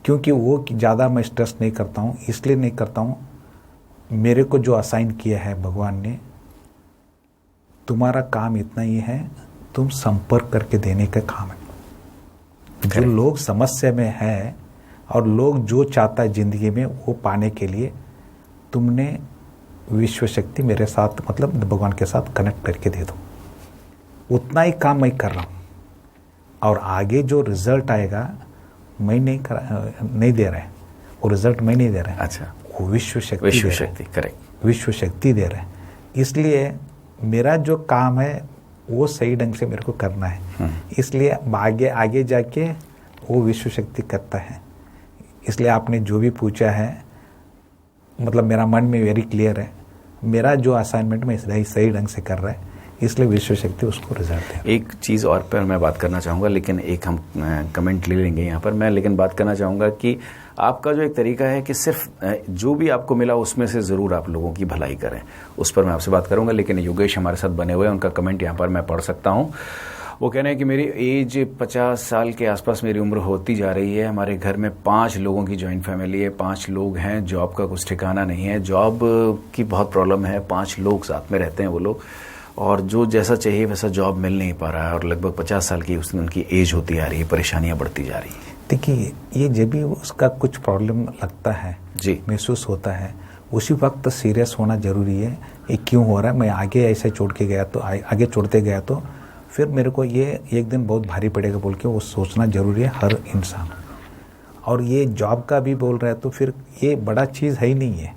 क्योंकि वो ज़्यादा मैं स्ट्रेस नहीं करता हूँ। इसलिए नहीं करता हूँ, मेरे को जो असाइन किया है भगवान ने, तुम्हारा काम इतना ही है, तुम संपर्क करके देने का काम है। जो लोग समस्या में है और लोग जो चाहता है जिंदगी में वो पाने के लिए तुमने विश्व शक्ति मेरे साथ मतलब भगवान के साथ कनेक्ट करके दे दो, उतना ही काम मैं कर रहा हूँ। और आगे जो रिजल्ट आएगा मैं नहीं दे रहा है, वो रिजल्ट मैं नहीं दे रहा है। अच्छा, वो विश्व शक्ति करेक्ट, विश्व शक्ति दे रहे हैं। इसलिए मेरा जो काम है वो सही ढंग से मेरे को करना है, इसलिए आगे जाके वो विश्व शक्ति करता है। इसलिए आपने जो भी पूछा है मतलब मेरा मन में वेरी क्लियर है, मेरा जो असाइनमेंट में सही ढंग से कर रहा है, इसलिए विश्व शक्ति उसको रिजल्ट है। एक चीज़ और पर मैं बात करना चाहूँगा, लेकिन एक हम कमेंट ले लेंगे यहाँ पर। मैं लेकिन बात करना चाहूँगा कि आपका जो एक तरीका है कि सिर्फ जो भी आपको मिला उसमें से ज़रूर आप लोगों की भलाई करें, उस पर मैं आपसे बात करूँगा। लेकिन योगेश हमारे साथ बने हुए हैं, उनका कमेंट यहाँ पर मैं पढ़ सकता हूँ। वो कह रहे हैं कि मेरी एज 50 साल के आसपास मेरी उम्र होती जा रही है। हमारे घर में 5 लोगों की जॉइंट फैमिली है, 5 लोग हैं, जॉब का कुछ ठिकाना नहीं है, जॉब की बहुत प्रॉब्लम है, 5 लोग साथ में रहते हैं वो लोग, और जो जैसा चाहिए वैसा जॉब मिल नहीं पा रहा है, और लगभग 50 साल की उनकी एज होती आ रही है, परेशानियां बढ़ती जा रही है। देखिए, ये जब भी उसका कुछ प्रॉब्लम लगता है जी, महसूस होता है, उसी वक्त सीरियस होना जरूरी है। ये क्यों हो रहा है, मैं आगे ऐसे छोड़ के गया तो आगे छोड़ते गया तो फिर मेरे को ये एक दिन बहुत भारी पड़ेगा बोल के वो सोचना जरूरी है हर इंसान। और ये जॉब का भी बोल रहा है तो फिर ये बड़ा चीज़ है ही नहीं है,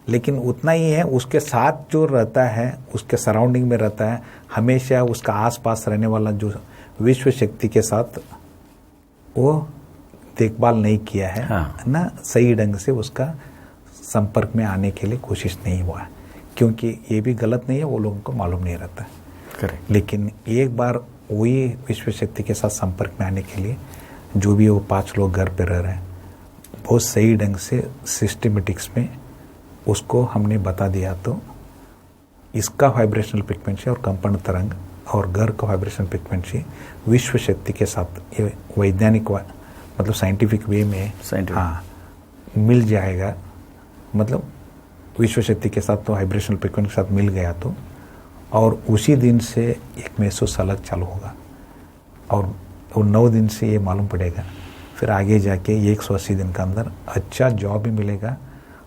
लेकिन उतना ही है उसके साथ जो रहता है, उसके सराउंडिंग में रहता है, हमेशा उसका आसपास रहने वाला जो विश्व शक्ति के साथ वो देखभाल नहीं किया है, हाँ। ना सही ढंग से उसका संपर्क में आने के लिए कोशिश नहीं हुआ है, क्योंकि ये भी गलत नहीं है, वो लोगों को मालूम नहीं रहता है। करेक्ट। लेकिन एक बार वही विश्व शक्ति के साथ संपर्क में आने के लिए जो भी वो 5 लोग घर पे रह रहे हैं, बहुत सही ढंग से सिस्टमेटिक्स में उसको हमने बता दिया तो इसका वाइब्रेशनल फ्रिक्वेंसी और कंपन तरंग और घर का वाइब्रेशनल फ्रिक्वेंसी विश्व शक्ति के साथ ये वैज्ञानिक मतलब साइंटिफिक वे में हाँ मिल जाएगा। मतलब विश्व शक्ति के साथ तो वाइब्रेशनल फ्रिक्वेंसी के साथ मिल गया तो, और उसी दिन से एक महसूस अलग चालू होगा, और 9 दिन से ये मालूम पड़ेगा, फिर आगे जाके 180 दिन के अंदर अच्छा जॉब भी मिलेगा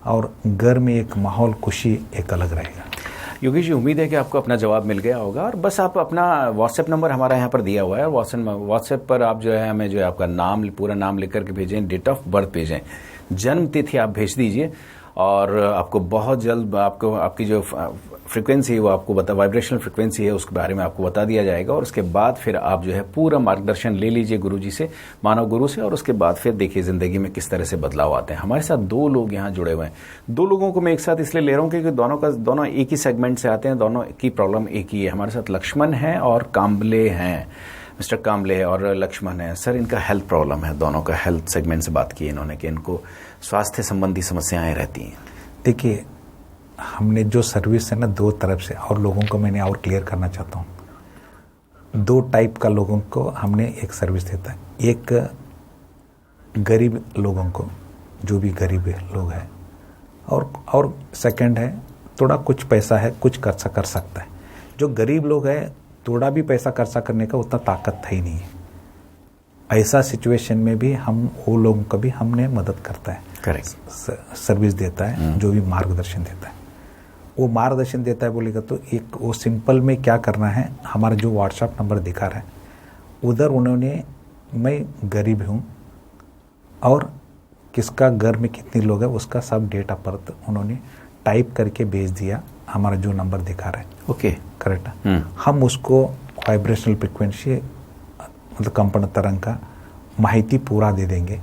और घर में एक माहौल खुशी एक अलग रहेगा। योगेश जी, उम्मीद है कि आपको अपना जवाब मिल गया होगा, और बस आप अपना व्हाट्सएप नंबर हमारा यहाँ पर दिया हुआ है, व्हाट्सएप पर आप जो है हमें जो है आपका नाम, पूरा नाम लिख करके भेजें, डेट ऑफ बर्थ भेजें, जन्म तिथि आप भेज दीजिए, और आपको बहुत जल्द आपको आपकी जो फ्रीक्वेंसी है वो आपको वाइब्रेशनल फ्रीक्वेंसी है उसके बारे में आपको बता दिया जाएगा, और उसके बाद फिर आप जो है पूरा मार्गदर्शन ले लीजिए गुरु जी से, मानव गुरु से, और उसके बाद फिर देखिए ज़िंदगी में किस तरह से बदलाव आते हैं। हमारे साथ 2 लोग यहाँ जुड़े हुए हैं। 2 लोगों को मैं एक साथ इसलिए ले रहा हूँ क्योंकि दोनों एक ही सेगमेंट से आते हैं, दोनों की प्रॉब्लम एक ही है। हमारे साथ लक्ष्मण है और काम्बले हैं, मिस्टर काम्बले है और लक्ष्मण है। सर, इनका हेल्थ प्रॉब्लम है, दोनों का हेल्थ सेगमेंट से बात की इन्होंने कि इनको स्वास्थ्य संबंधी समस्याएं रहती हैं। देखिए, हमने जो सर्विस है ना 2 तरफ से, और लोगों को मैंने और क्लियर करना चाहता हूँ। 2 टाइप का लोगों को हमने एक सर्विस देता है। एक गरीब लोगों को, जो भी गरीब लोग हैं, और सेकंड है थोड़ा कुछ पैसा है, कुछ खर्चा कर सकता है। जो गरीब लोग हैं, थोड़ा भी पैसा खर्चा करने का उतना ताकत है ही नहीं है। ऐसा सिचुएशन में भी हम वो लोगों को भी हमने मदद करता है, करेक्ट, सर्विस देता है, जो भी मार्गदर्शन देता है। वो मार्गदर्शन देता है बोलेगा तो एक वो सिंपल में क्या करना है, हमारा जो व्हाट्सएप नंबर दिखा रहा है उधर उन्होंने मैं गरीब हूँ और किसका घर में कितने लोग हैं उसका सब डेट ऑफ बर्थ उन्होंने टाइप करके भेज दिया, हमारा जो नंबर दिखा रहा है। ओके, करेक्ट है। हम उसको वाइब्रेशनल फ्रिक्वेंसी मतलब कंपन तरंग का माहिती पूरा दे देंगे।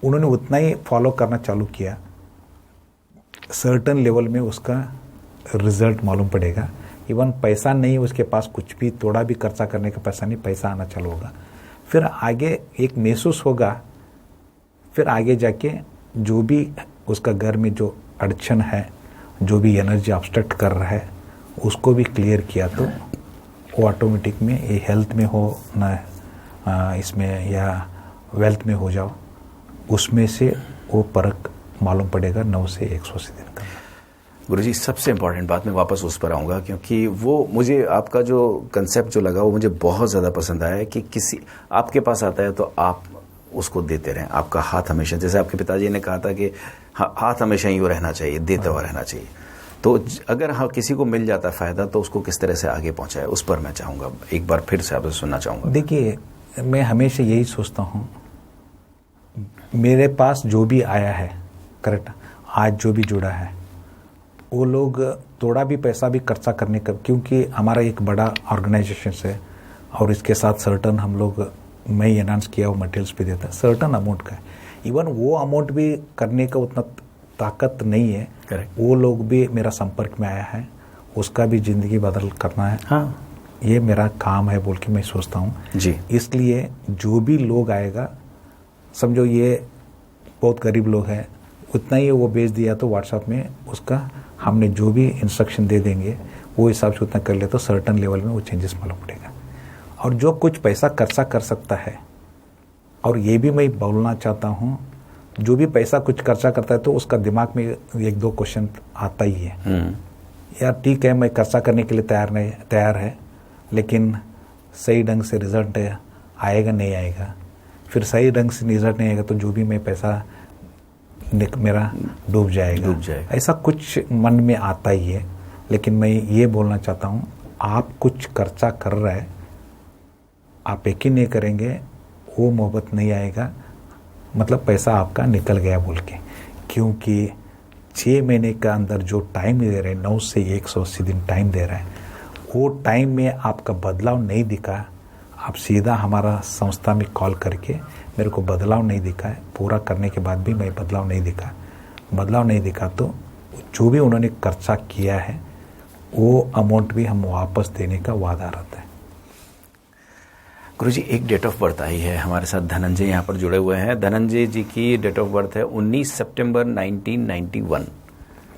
उन्होंने उतना ही फॉलो करना चालू किया, सर्टन लेवल में उसका रिजल्ट मालूम पड़ेगा। इवन पैसा नहीं उसके पास, कुछ भी थोड़ा भी खर्चा करने का पैसा नहीं, पैसा आना चालू होगा। फिर आगे एक महसूस होगा, फिर आगे जाके जो भी उसका घर में जो अड़चन है, जो भी एनर्जी ऑब्स्ट्रक्ट कर रहा है, उसको भी क्लियर किया तो वो ऑटोमेटिक में ये हेल्थ में हो ना इसमें या वेल्थ में हो जाओ, उसमें से वो फर्क मालूम पड़ेगा 9 से 180 दिन का। गुरुजी सबसे इम्पॉर्टेंट बात, मैं वापस उस पर आऊँगा क्योंकि वो मुझे आपका जो कंसेप्ट जो लगा वो मुझे बहुत ज़्यादा पसंद आया कि किसी आपके पास आता है तो आप उसको देते रहें, आपका हाथ हमेशा, जैसे आपके पिताजी ने कहा था कि हाथ हमेशा यूँ रहना चाहिए, देता हुआ रहना चाहिए। तो अगर हाँ किसी को मिल जाता फ़ायदा तो उसको किस तरह से आगे पहुँचाए, उस पर मैं चाहूँगा एक बार फिर से आपसे सुनना चाहूँगा। देखिए, मैं हमेशा यही सोचता हूँ, मेरे पास जो भी आया है, करेक्ट, आज जो भी जुड़ा है, वो लोग थोड़ा भी पैसा भी खर्चा करने का, क्योंकि हमारा एक बड़ा ऑर्गेनाइजेशन है और इसके साथ सर्टन हम लोग, मैं एनाउंस किया वो मटेरियल्स भी देता है सर्टन अमाउंट का है। इवन वो अमाउंट भी करने का उतना ताकत नहीं है। करेक्ट। वो लोग भी मेरा संपर्क में आया है, उसका भी ज़िंदगी बदल करना है। हाँ, ये मेरा काम है बोल के मैं सोचता हूँ जी। इसलिए जो भी लोग आएगा, समझो ये बहुत गरीब लोग हैं, उतना ही वो बेच दिया तो व्हाट्सएप में उसका हमने जो भी इंस्ट्रक्शन दे देंगे वो हिसाब से उतना कर ले तो सर्टन लेवल में वो चेंजेस मालूम पड़ेगा। और जो कुछ पैसा खर्चा कर सकता है, और ये भी मैं बोलना चाहता हूँ, जो भी पैसा कुछ खर्चा करता है तो उसका दिमाग में 1-2 क्वेश्चन आता ही है, यार ठीक है मैं खर्चा करने के लिए तैयार है, लेकिन सही ढंग से रिजल्ट आएगा नहीं आएगा, फिर सही ढंग से रिजल्ट नहीं आएगा तो जो भी मैं पैसा मेरा डूब जाएगा। ऐसा कुछ मन में आता ही है। लेकिन मैं ये बोलना चाहता हूँ, आप कुछ खर्चा कर रहे हैं, आप यकीन नहीं करेंगे वो मोहब्बत नहीं आएगा, मतलब पैसा आपका निकल गया बोल के, क्योंकि 6 महीने का अंदर जो टाइम दे रहे हैं, 9 से 180 दिन टाइम दे रहे हैं, वो टाइम में आपका बदलाव नहीं दिखा, आप सीधा हमारा संस्था में कॉल करके मेरे को बदलाव नहीं दिखा है, पूरा करने के बाद भी मैं बदलाव नहीं दिखा तो जो भी उन्होंने खर्चा किया है वो अमाउंट भी हम वापस देने का वादा रहता है। गुरुजी, एक डेट ऑफ बर्थ आई है हमारे साथ, धनंजय यहाँ पर जुड़े हुए हैं। धनंजय जी की डेट ऑफ बर्थ है 19 सितंबर 1991।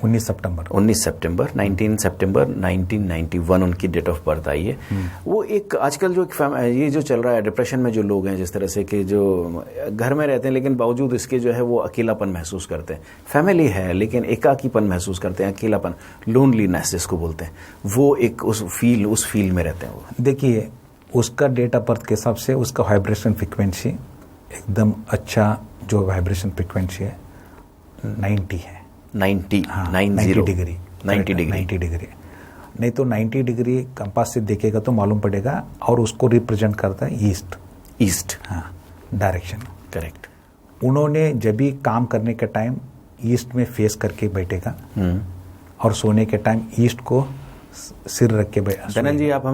19 सितंबर 1991 उनकी डेट ऑफ बर्थ आई है। वो एक आजकल जो ये जो चल रहा है डिप्रेशन में जो लोग हैं, जिस तरह से कि जो घर में रहते हैं लेकिन बावजूद इसके जो है वो अकेलापन महसूस करते हैं, फैमिली है लेकिन एकाकीपन महसूस करते हैं, अकेलापन, लोनलीनेस जिसको बोलते हैं, वो एक उस फील में रहते हैं। वो देखिए, उसका डेट ऑफ बर्थ के हिसाब से उसका वाइब्रेशन फ्रिक्वेंसी एकदम अच्छा, जो वाइब्रेशन फ्रिक्वेंसी है 90 है। 90 डिग्री। नहीं तो 90 डिग्री कंपास से देखेगा तो मालूम पड़ेगा, और उसको रिप्रेजेंट करता है ईस्ट। हाँ, डायरेक्शन। करेक्ट। उन्होंने जब भी काम करने के टाइम ईस्ट में फेस करके बैठेगा और सोने के टाइम ईस्ट को सिर रख के बैठा। धनंजय जी आप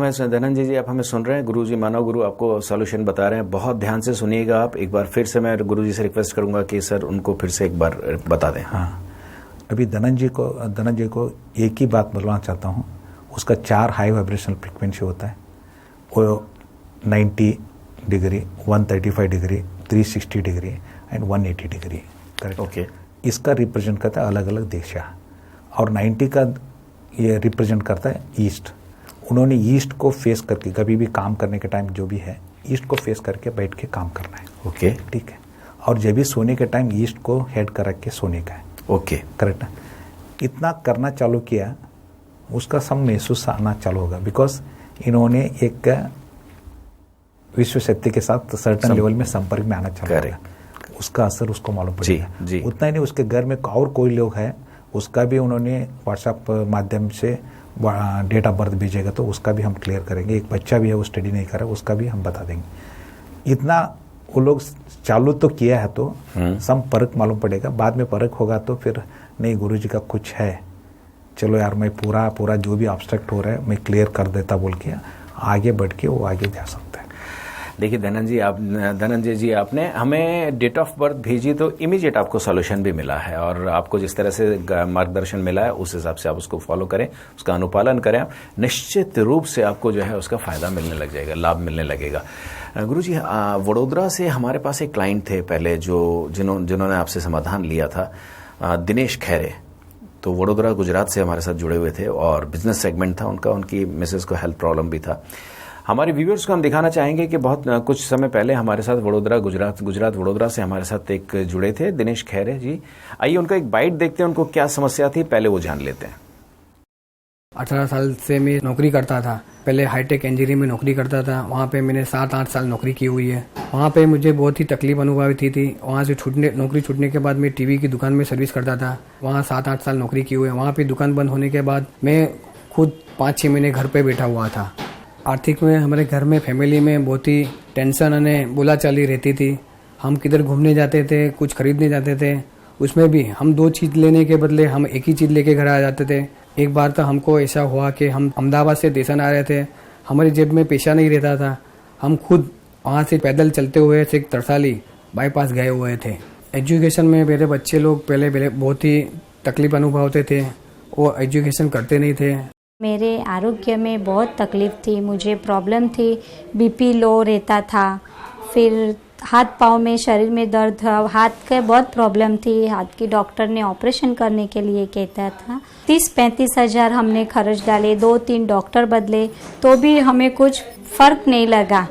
हमें सुन रहे हैं, गुरुजी मानव गुरु आपको सॉल्यूशन बता रहे हैं, बहुत ध्यान से सुनिएगा आप। एक बार फिर से मैं गुरुजी से रिक्वेस्ट करूंगा कि सर उनको फिर से एक बार बता दें। हाँ, अभी धनंजय को एक ही बात बोलना चाहता हूँ, उसका 4 हाई वाइब्रेशनल फ्रिक्वेंसी होता है, वो 90 degree, 135 degree, 360 degree and 180 degree. Correct. Okay. इसका रिप्रेजेंट करता है अलग अलग दिशा, और 90 का ये रिप्रेजेंट करता है ईस्ट। उन्होंने ईस्ट को फेस करके, कभी भी काम करने के टाइम जो भी है ईस्ट को फेस करके बैठ के काम करना है। ओके, ठीक है। और जब भी सोने के टाइम ईस्ट को हेड कर रख के सोने का है। ओके, करेक्ट ना। इतना करना चालू किया, उसका सब महसूस आना चालू होगा, बिकॉज इन्होंने एक विश्व शक्ति के साथ सर्टन लेवल में संपर्क में आना चालू होगा, उसका असर उसको मालूम पड़ेगा। उतना ही नहीं, उसके घर में और कोई लोग है, उसका भी उन्होंने व्हाट्सएप माध्यम से डेट ऑफ बर्थ भेजेगा तो उसका भी हम क्लियर करेंगे। एक बच्चा भी है वो स्टडी नहीं कर रहा, उसका भी हम बता देंगे। इतना वो लोग चालू तो किया है तो सब फर्क मालूम पड़ेगा, बाद में फर्क होगा तो फिर नहीं गुरुजी का कुछ है, चलो यार मैं पूरा जो भी ऑब्स्ट्रक्ट हो रहा है मैं क्लियर कर देता बोल के आगे बढ़ के वो आगे जा सकता है। देखिए धनंजय जी आपने हमें डेट ऑफ बर्थ भेजी तो इमीडिएट आपको सॉल्यूशन भी मिला है, और आपको जिस तरह से मार्गदर्शन मिला है उस हिसाब से आप उसको फॉलो करें, उसका अनुपालन करें, आप निश्चित रूप से आपको जो है उसका फ़ायदा मिलने लग जाएगा, लाभ मिलने लगेगा। गुरुजी, वडोदरा से हमारे पास एक क्लाइंट थे पहले जिन्होंने आपसे समाधान लिया था, दिनेश खैरे। तो वडोदरा गुजरात से हमारे साथ जुड़े हुए थे और बिजनेस सेगमेंट था उनका, उनकी मिसेस को हेल्थ प्रॉब्लम भी था। हमारे व्यूअर्स को हम दिखाना चाहेंगे कि बहुत कुछ समय पहले हमारे साथ वडोदरा गुजरात वडोदरा से हमारे साथ एक जुड़े थे दिनेश खैरे जी। आइए उनका एक बाइट देखते हैं, उनको क्या समस्या थी पहले वो जान लेते हैं। 18 साल से मैं नौकरी करता था। पहले हाईटेक इंजीनियरिंग में नौकरी करता था, वहाँ पे मैंने 7-8 साल नौकरी की हुई है। वहाँ पे मुझे बहुत ही तकलीफ अनुभवित थी। वहाँ से नौकरी छूटने के बाद मैं टीवी की दुकान में सर्विस करता था। वहाँ 7-8 साल नौकरी की हुई है। वहाँ पे दुकान बंद होने के बाद मैं खुद 5-6 महीने घर पे बैठा हुआ था। आर्थिक में हमारे घर में फैमिली में बहुत ही टेंशन और बोलाचाली रहती थी। हम किधर घूमने जाते थे, कुछ खरीदने जाते थे, उसमें भी हम 2 चीज़ लेने के बदले हम एक ही चीज़ लेके घर आ जाते थे। एक बार तो हमको ऐसा हुआ कि हम अहमदाबाद से देसन आ रहे थे, हमारी जेब में पैसा नहीं रहता था। हम खुद वहाँ से पैदल चलते हुए से तरसाली बाईपास गए हुए थे। एजुकेशन में मेरे बच्चे लोग पहले बहुत ही तकलीफ अनुभव होते थे, वो एजुकेशन करते नहीं थे। मेरे आरोग्य में बहुत तकलीफ थी, मुझे प्रॉब्लम थी, बीपी लो रहता था, फिर हाथ पाँव में शरीर में दर्द था, हाथ का बहुत प्रॉब्लम थी। हाथ की डॉक्टर ने ऑपरेशन करने के लिए कहता था। 30-35 हज़ार हमने खर्च डाले, 2-3 डॉक्टर बदले, तो भी हमें कुछ फर्क नहीं लगा।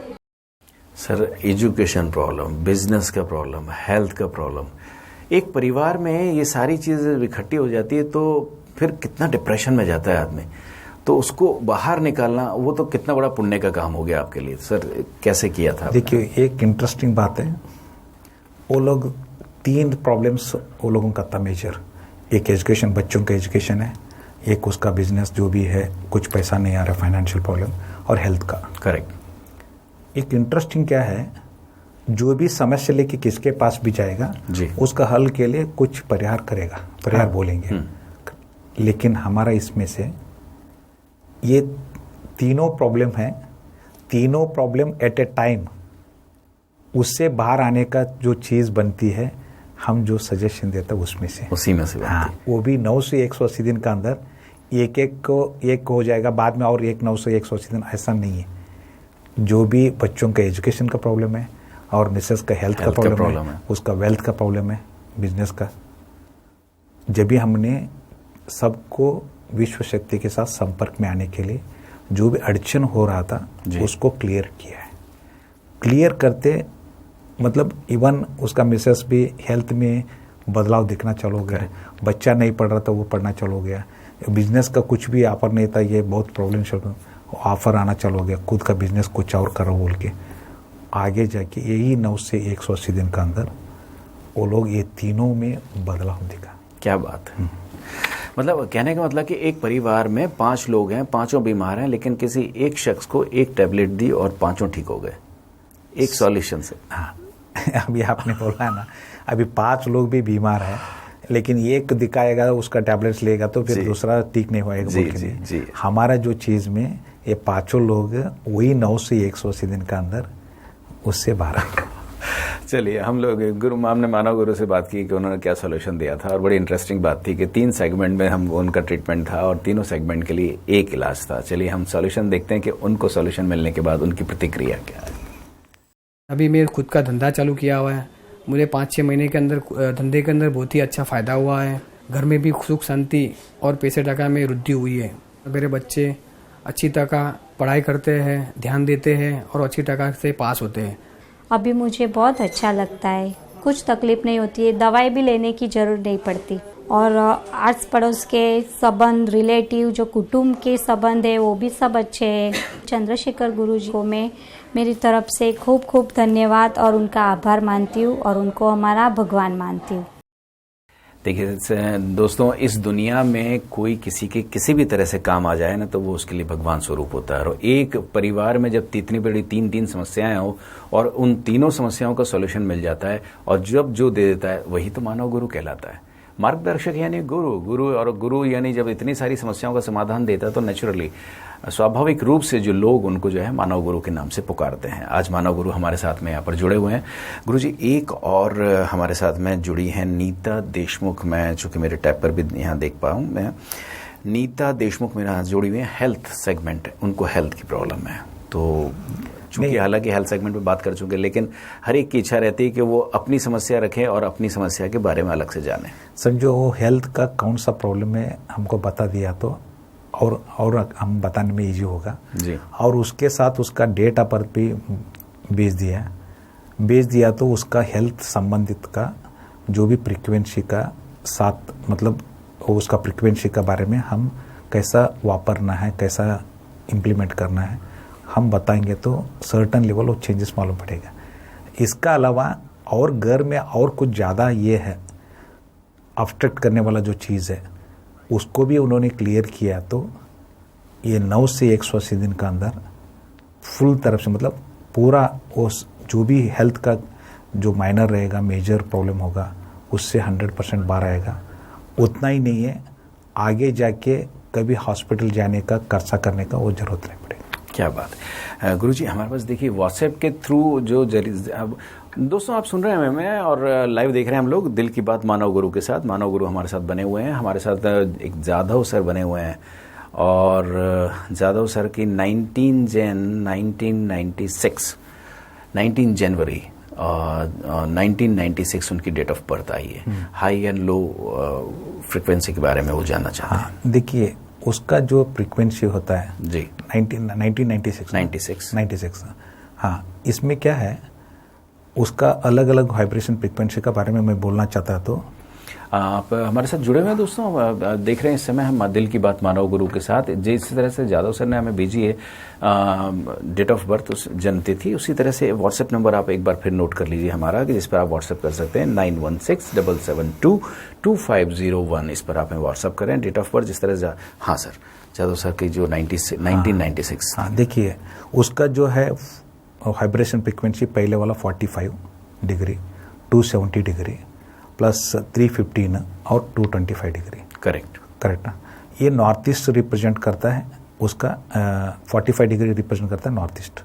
सर, एजुकेशन प्रॉब्लम, बिजनेस का प्रॉब्लम, हेल्थ का प्रॉब्लम, एक परिवार में ये सारी चीज़ें इकट्ठी हो जाती है तो फिर कितना डिप्रेशन में जाता है आदमी, तो उसको बाहर निकालना वो तो कितना बड़ा पुण्य का काम हो गया आपके लिए। सर, कैसे किया था? देखिए, एक इंटरेस्टिंग बात है, वो लोग 3 प्रॉब्लम्स वो लोगों का था मेजर। एक एजुकेशन, बच्चों का एजुकेशन है, एक उसका बिजनेस जो भी है, कुछ पैसा नहीं आ रहा, फाइनेंशियल प्रॉब्लम, और हेल्थ का। करेक्ट। एक इंटरेस्टिंग क्या है, जो भी समस्या लेके किसके पास भी जाएगा जी, उसका हल के लिए कुछ परिहार करेगा, परिहार बोलेंगे। लेकिन हमारा इसमें से ये तीनों प्रॉब्लम है, तीनों प्रॉब्लम एट ए टाइम, उससे बाहर आने का जो चीज़ बनती है, हम जो सजेशन देते हैं उसमें से, उसी में से। हाँ, वो भी 9 से 180 दिन का अंदर एक हो जाएगा, बाद में और 9 से 180 दिन, ऐसा नहीं है। जो भी बच्चों का एजुकेशन का प्रॉब्लम है और मिसेस का हेल्थ का प्रॉब्लम है, उसका वेल्थ का प्रॉब्लम है, बिजनेस का, जब भी हमने सबको विश्व शक्ति के साथ संपर्क में आने के लिए जो भी अड़चन हो रहा था उसको क्लियर किया है। क्लियर करते मतलब इवन उसका मिसेस भी हेल्थ में बदलाव दिखना चालू हो गया, बच्चा नहीं पढ़ रहा था वो पढ़ना चालू हो गया, बिजनेस का कुछ भी ऑफर नहीं था, ये बहुत प्रॉब्लम ऑफर आना चालू हो गया, खुद का बिजनेस कुछ और करो बोल के। आगे जाके यही 9 से 180 दिन का अंदर वो लोग ये तीनों में बदलाव दिखा। क्या बात है। मतलब कहने का मतलब कि एक परिवार में 5 लोग हैं, 5 बीमार हैं, लेकिन किसी एक शख्स को एक टैबलेट दी और 5 ठीक हो गए एक सॉल्यूशन से। हाँ, अभी आपने बोला ना, अभी 5 लोग भी बीमार हैं, लेकिन एक दिखाएगा उसका टैबलेट्स लेगा तो फिर दूसरा ठीक नहीं होएगा। जी। हमारा जो चीज़ में ये 5 लोग वही 9 से 180 दिन का अंदर उससे बाहर आएगा। चलिए, हम लोग गुरु माम ने मानव गुरु से बात की कि उन्होंने क्या सॉल्यूशन दिया था, और बड़ी इंटरेस्टिंग बात थी कि 3 सेगमेंट में हम उनका ट्रीटमेंट था और तीनों सेगमेंट के लिए एक इलाज था। चलिए हम सॉल्यूशन देखते हैं कि उनको सॉल्यूशन मिलने के बाद उनकी प्रतिक्रिया क्या है। अभी मैं खुद का धंधा चालू किया हुआ है, मुझे 5-6 महीने के अंदर धंधे के अंदर बहुत ही अच्छा फ़ायदा हुआ है। घर में भी सुख शांति और पैसे टका में वृद्धि हुई है। मेरे बच्चे अच्छी तरह पढ़ाई करते हैं, ध्यान देते हैं और अच्छी तरह से पास होते हैं। अभी मुझे बहुत अच्छा लगता है, कुछ तकलीफ नहीं होती है, दवाई भी लेने की जरूरत नहीं पड़ती। और आस पड़ोस के संबंध, रिलेटिव, जो कुटुंब के संबंध है वो भी सब अच्छे हैं। चंद्रशेखर गुरुजी को मैं मेरी तरफ से खूब खूब धन्यवाद और उनका आभार मानती हूँ और उनको हमारा भगवान मानती हूँ। देखिए दोस्तों, इस दुनिया में कोई किसी के किसी भी तरह से काम आ जाए ना तो वो उसके लिए भगवान स्वरूप होता है। और एक परिवार में जब इतनी बड़ी 3 समस्याएं हो और उन तीनों समस्याओं का सॉल्यूशन मिल जाता है और जब जो दे देता है वही तो मानव गुरु कहलाता है। मार्गदर्शक यानी गुरु यानी जब इतनी सारी समस्याओं का समाधान देता है तो नेचुरली स्वाभाविक रूप से जो लोग उनको जो है मानव गुरु के नाम से पुकारते हैं। आज मानव गुरु हमारे साथ में यहाँ पर जुड़े हुए हैं। गुरुजी, एक और हमारे साथ में जुड़ी हैं नीता देशमुख। मैं चूंकि मेरे टैब पर भी यहाँ देख पाऊँ, मैं नीता देशमुख मेरे हाथ जुड़ी हुई हैं। हेल्थ सेगमेंट, उनको हेल्थ की प्रॉब्लम है। तो चूंकि हालांकि हेल्थ सेगमेंट में बात कर चुके, लेकिन हर एक की इच्छा रहती है कि वो अपनी समस्या रखें और अपनी समस्या के बारे में अलग से जाने। समझो वो हेल्थ का कौन सा प्रॉब्लम है हमको बता दिया तो और हम बताने में इजी होगा जी। और उसके साथ उसका डेट ऑफ बर्थ भी भेज दिया तो उसका हेल्थ संबंधित का जो भी फ्रीक्वेंसी का साथ, मतलब उसका फ्रीक्वेंसी के बारे में हम कैसा वापरना है, कैसा इम्प्लीमेंट करना है, हम बताएंगे तो सर्टन लेवल ऑफ चेंजेस मालूम पड़ेगा। इसका अलावा और घर में और कुछ ज़्यादा ये है ऑब्स्ट्रक्ट करने वाला जो चीज़ है उसको भी उन्होंने क्लियर किया तो ये 9 से 180 दिन का अंदर फुल तरफ से, मतलब पूरा उस जो भी हेल्थ का जो माइनर रहेगा, मेजर प्रॉब्लम होगा, उससे 100% बाहर आएगा। उतना ही नहीं है, आगे जाके कभी हॉस्पिटल जाने का, खर्चा करने का वो जरूरत नहीं पड़ेगा। क्या बात है गुरुजी। हमारे पास देखिए व्हाट्सएप के थ्रू जो अब दोस्तों आप सुन रहे हैं मैं और लाइव देख रहे हैं हम लोग दिल की बात मानव गुरु के साथ। मानव गुरु हमारे साथ बने हुए हैं, हमारे साथ एक जाधव सर बने हुए हैं और जाधव सर की 19 जनवरी 1996 उनकी डेट ऑफ बर्थ आई है। हाई एंड लो फ्रिक्वेंसी के बारे में वो जानना चाहते हैं। देखिए उसका जो फ्रीक्वेंसी होता है जी 1996 हाँ, इसमें क्या है उसका अलग अलग वाइब्रेशन फ्रीक्वेंसी के बारे में मैं बोलना चाहता तो आप हमारे साथ जुड़े हुए हैं दोस्तों, देख रहे हैं इस समय हम दिल की बात मानव गुरु के साथ। जिस तरह से जादव सर ने हमें भेजी है डेट ऑफ बर्थ उस जन्मतिथि, उसी तरह से व्हाट्सएप नंबर आप एक बार फिर नोट कर लीजिए हमारा, कि जिस पर आप व्हाट्सएप कर सकते हैं 9167722501। इस पर आप हमें व्हाट्सएप करें डेट ऑफ बर्थ जिस तरह से। हाँ सर, जादव सर की जो 1996। हाँ देखिए उसका जो है वाइब्रेशन फ्रीक्वेंसी पहले वाला 45 डिग्री, 270 डिग्री प्लस 315 और 225 डिग्री। करेक्ट ना। ये नॉर्थ ईस्ट रिप्रेजेंट करता है, उसका 45 डिग्री रिप्रेजेंट करता है नॉर्थ ईस्ट।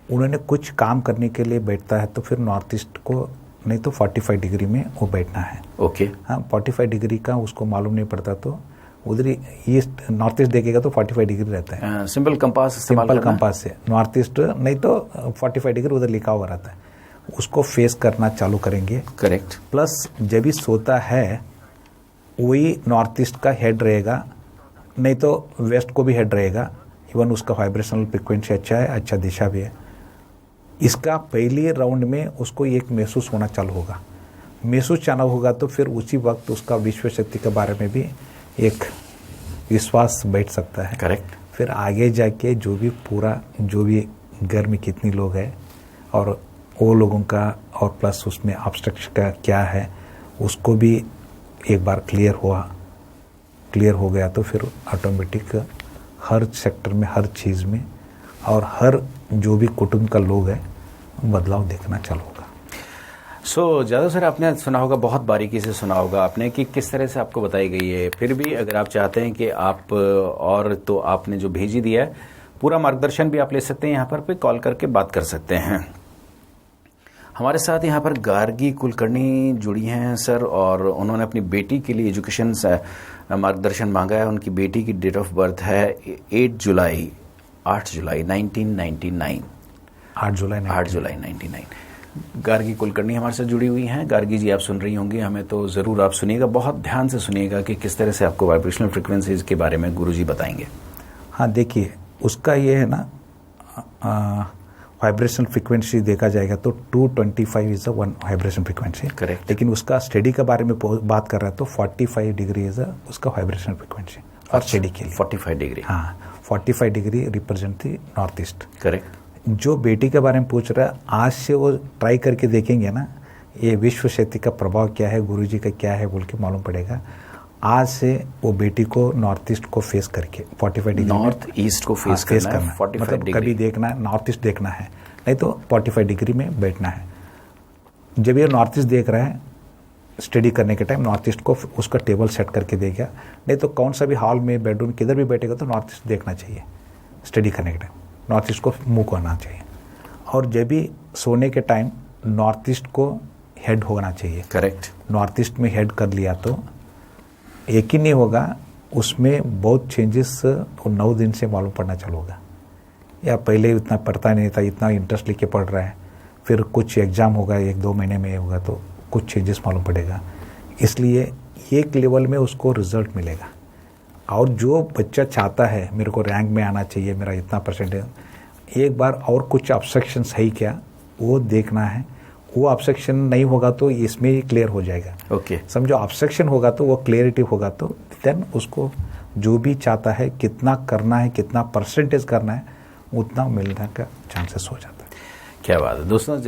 उन्होंने कुछ काम करने के लिए बैठता है तो फिर नॉर्थ ईस्ट को, नहीं तो 45 डिग्री में वो बैठना है। ओके हाँ, 45 डिग्री का उसको मालूम नहीं पड़ता तो उधर ईस्ट नॉर्थ ईस्ट देखेगा तो 45 डिग्री रहता है। सिंपल कंपास से नॉर्थ ईस्ट, नहीं तो 45 डिग्री उधर लिखा हुआ रहता है, उसको फेस करना चालू करेंगे। करेक्ट। प्लस जब भी सोता है वही नॉर्थ ईस्ट का हेड रहेगा, नहीं तो वेस्ट को भी हेड रहेगा। इवन उसका वाइब्रेशनल फ्रिक्वेंसी अच्छा है, अच्छा दिशा भी है। इसका पहले राउंड में उसको एक महसूस होना चालू होगा, महसूस चालू होगा तो फिर उसी वक्त उसका विश्व शक्ति के बारे में भी एक विश्वास बैठ सकता है। करेक्ट। फिर आगे जाके जो भी पूरा, जो भी घर में कितनी लोग हैं और वो लोगों का और प्लस उसमें ऑब्स्ट्रक्शन का क्या है उसको भी एक बार क्लियर हो गया तो फिर ऑटोमेटिक हर सेक्टर में, हर चीज़ में और हर जो भी कुटुंब का लोग है बदलाव देखना चालू होगा। सो जादव सर आपने सुना होगा, बहुत बारीकी से सुना होगा आपने कि किस तरह से आपको बताई गई है। फिर भी अगर आप चाहते हैं कि आप और तो आपने जो भेजी दिया है पूरा मार्गदर्शन भी आप ले सकते हैं, यहाँ पर कॉल करके बात कर सकते हैं। हमारे साथ यहाँ पर गार्गी कुलकर्णी जुड़ी हैं सर, और उन्होंने अपनी बेटी के लिए एजुकेशन मार्गदर्शन मांगा है। उनकी बेटी की डेट ऑफ बर्थ है 8 जुलाई 1999। 8 जुलाई 99। गार्गी कुलकर्णी हमारे साथ जुड़ी हुई हैं। गार्गी जी आप सुन रही होंगी हमें, तो ज़रूर आप सुनिएगा, बहुत ध्यान से सुनिएगा कि किस तरह से आपको वाइब्रेशनल फ्रिक्वेंसीज के बारे में गुरुजी बताएंगे। हाँ देखिए उसका ये है ना, वाइब्रेशन फ्रिक्वेंसी देखा जाएगा तो 225 is one vibration frequency. Correct. लेकिन उसका स्टडी के बारे में बात कर रहा है तो 45 डिग्री इज उसका वाइब्रेशन फ्रिक्वेंसी और स्टडी के लिए 45 डिग्री। हाँ 45 डिग्री रिप्रेजेंट थी नॉर्थ ईस्ट। करेक्ट। जो बेटी के बारे में पूछ रहा है, आज से वो ट्राई करके देखेंगे ना, ये विश्व शक्ति का प्रभाव क्या है, गुरुजी का क्या है बोल के मालूम पड़ेगा। आज से वो बेटी को नॉर्थ ईस्ट को फेस करके 45 डिग्री, नॉर्थ ईस्ट को फेस करना है, 45 मतलब डिग्री कभी देखना है नॉर्थ ईस्ट देखना है, नहीं तो 45 डिग्री में बैठना है। जब ये नॉर्थ ईस्ट देख रहा है स्टडी करने के टाइम, नॉर्थ ईस्ट को उसका टेबल सेट करके देगा, नहीं तो कौन सा भी हॉल में, बेडरूम किधर भी बैठेगा तो नॉर्थ ईस्ट देखना चाहिए। स्टडी करने के टाइम नॉर्थ ईस्ट को मुंह करना चाहिए, और जब भी सोने के टाइम नॉर्थ ईस्ट को हेड होना चाहिए। करेक्ट। नॉर्थ ईस्ट में हेड कर लिया तो एक ही नहीं होगा, उसमें बहुत चेंजेस 9 दिन से मालूम पड़ना चालू होगा। या पहले उतना पढ़ता नहीं था, इतना इंटरेस्ट लेके पढ़ रहा है, फिर कुछ एग्ज़ाम होगा 1-2 महीने में होगा तो कुछ चेंजेस मालूम पड़ेगा। इसलिए एक लेवल में उसको रिजल्ट मिलेगा। और जो बच्चा चाहता है मेरे को रैंक में आना चाहिए, मेरा इतना परसेंटेज, एक बार और कुछ ऑब्स्ट्रक्शन है क्या वो देखना है। वो ऑब्स्ट्रक्शन नहीं होगा तो इसमें ही क्लियर हो जाएगा। ओके समझो ऑब्स्ट्रक्शन होगा तो वो क्लियरिटी होगा तो देन उसको जो भी चाहता है, कितना करना है, कितना परसेंटेज करना है, उतना मिलने का चांसेस हो जाता है। क्या बात है दोस्तों।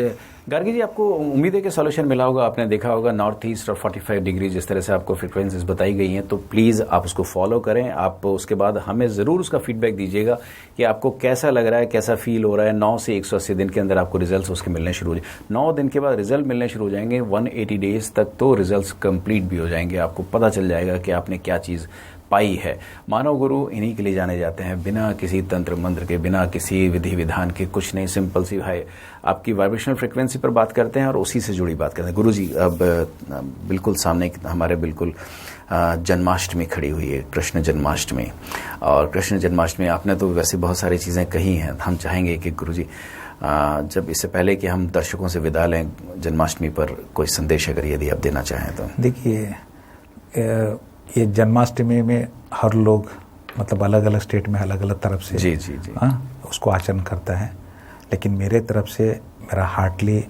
गार्गी जी, आपको उम्मीद है कि सॉल्यूशन मिला होगा। आपने देखा होगा नॉर्थ ईस्ट और 45 डिग्री जिस तरह से आपको फ्रिक्वेंसीज बताई गई हैं, तो प्लीज़ आप उसको फॉलो करें। आप उसके बाद हमें ज़रूर उसका फीडबैक दीजिएगा कि आपको कैसा लग रहा है, कैसा फील हो रहा है। 9 से 180 दिन के अंदर आपको रिजल्ट्स उसके मिलने शुरू हो जाए। 9 दिन के बाद रिजल्ट मिलने शुरू हो जाएंगे, 180 डेज तक तो रिजल्ट्स कंप्लीट भी हो जाएंगे। आपको पता चल जाएगा कि आपने क्या चीज़ पाई है। मानव गुरु इन्हीं के लिए जाने जाते हैं, बिना किसी तंत्र मंत्र के, बिना किसी विधि विधान के, कुछ नहीं, सिंपल सी है आपकी वाइब्रेशनल फ्रिक्वेंसी पर बात करते हैं और उसी से जुड़ी बात करते हैं। गुरु जी, अब बिल्कुल सामने हमारे बिल्कुल जन्माष्टमी खड़ी हुई है, कृष्ण जन्माष्टमी। और कृष्ण जन्माष्टमी आपने तो वैसे बहुत सारी चीज़ें कही हैं। हम चाहेंगे कि गुरु जी जब इससे पहले कि हम दर्शकों से विदा लें, जन्माष्टमी पर कोई संदेश अगर यदि आप देना चाहें तो। देखिए, ये जन्माष्टमी में हर लोग मतलब अलग अलग स्टेट में अलग अलग तरफ से जी जी जी उसको आचरण करता है, लेकिन मेरे तरफ से मेरा हार्टली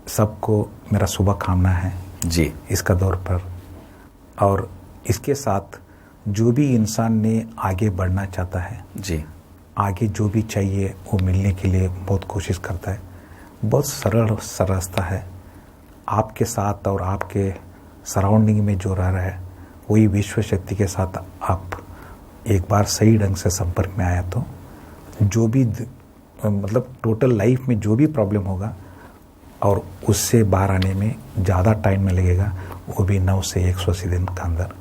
सबको मेरा शुभकामना है जी इसका दौर पर। और इसके साथ जो भी इंसान ने आगे बढ़ना चाहता है, जी, आगे जो भी चाहिए वो मिलने के लिए बहुत कोशिश करता है। बहुत सरल रास्ता है। आपके साथ और आपके सराउंडिंग में जो रह रहा है वही विश्व शक्ति के साथ आप एक बार सही ढंग से संपर्क में आया तो जो भी मतलब टोटल लाइफ में जो भी प्रॉब्लम होगा और उससे बाहर आने में ज़्यादा टाइम में लगेगा, वो भी 9 से 180 दिन के अंदर।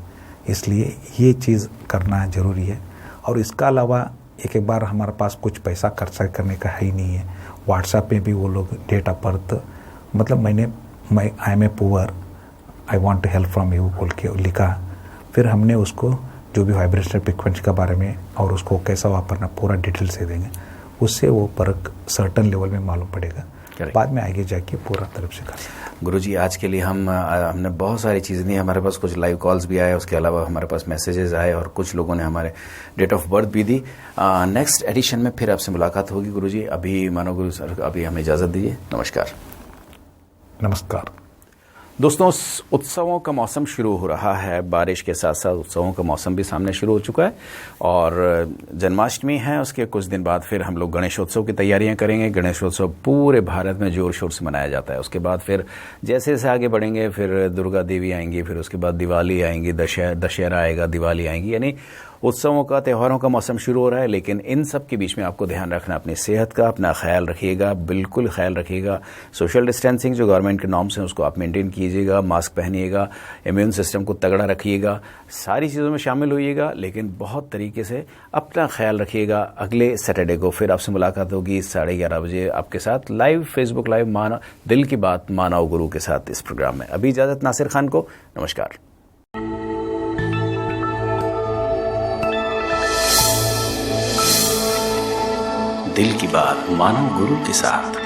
इसलिए ये चीज़ करना ज़रूरी है। और इसका अलावा एक बार हमारे पास कुछ पैसा खर्चा करने का है ही नहीं है। व्हाट्सएप में भी वो लोग डेट ऑफ बर्थ मतलब मैं I am a poor, I want to help from you बोल के लिखा। फिर हमने उसको जो भी वाइब्रेशनल फ्रिक्वेंसी के बारे में और उसको कैसा वापरना पूरा डिटेल से देंगे। उससे वो फर्क सर्टन लेवल में मालूम पड़ेगा। बाद में आगे जाके पूरा तरफ से कर। गुरुजी, आज के लिए हमने बहुत सारी चीज़ें दी। हमारे पास कुछ लाइव कॉल्स भी आए, उसके अलावा हमारे पास मैसेजेस आए और कुछ लोगों ने हमारे डेट ऑफ बर्थ भी दी। नेक्स्ट एडिशन में फिर आपसे मुलाकात होगी गुरुजी। अभी मानव गुरु सर, अभी हमें इजाज़त दीजिए। नमस्कार। नमस्कार दोस्तों, उत्सवों का मौसम शुरू हो रहा है। बारिश के साथ साथ उत्सवों का मौसम भी सामने शुरू हो चुका है और जन्माष्टमी है, उसके कुछ दिन बाद फिर हम लोग गणेशोत्सव की तैयारियां करेंगे। गणेशोत्सव पूरे भारत में जोर शोर से मनाया जाता है। उसके बाद फिर जैसे जैसे आगे बढ़ेंगे फिर दुर्गा देवी आएंगी, फिर उसके बाद दिवाली आएंगी, दशहरा आएगा, दिवाली आएंगी, यानी उत्सवों का, त्योहारों का मौसम शुरू हो रहा है। लेकिन इन सब के बीच में आपको ध्यान रखना अपनी सेहत का, अपना ख्याल रखिएगा, बिल्कुल ख्याल रखिएगा। सोशल डिस्टेंसिंग जो गवर्नमेंट के नॉर्म्स हैं उसको आप मेंटेन कीजिएगा, मास्क पहनिएगा, इम्यून सिस्टम को तगड़ा रखिएगा, सारी चीज़ों में शामिल होइएगा, लेकिन बहुत तरीके से अपना ख्याल रखिएगा। अगले सैटरडे को फिर आपसे मुलाकात होगी 11:30 बजे आपके साथ लाइव, फेसबुक लाइव, दिल की बात मानव गुरु के साथ इस प्रोग्राम में। अभी इजाज़त नासिर खान को, नमस्कार। दिल की बात मानव गुरु के साथ।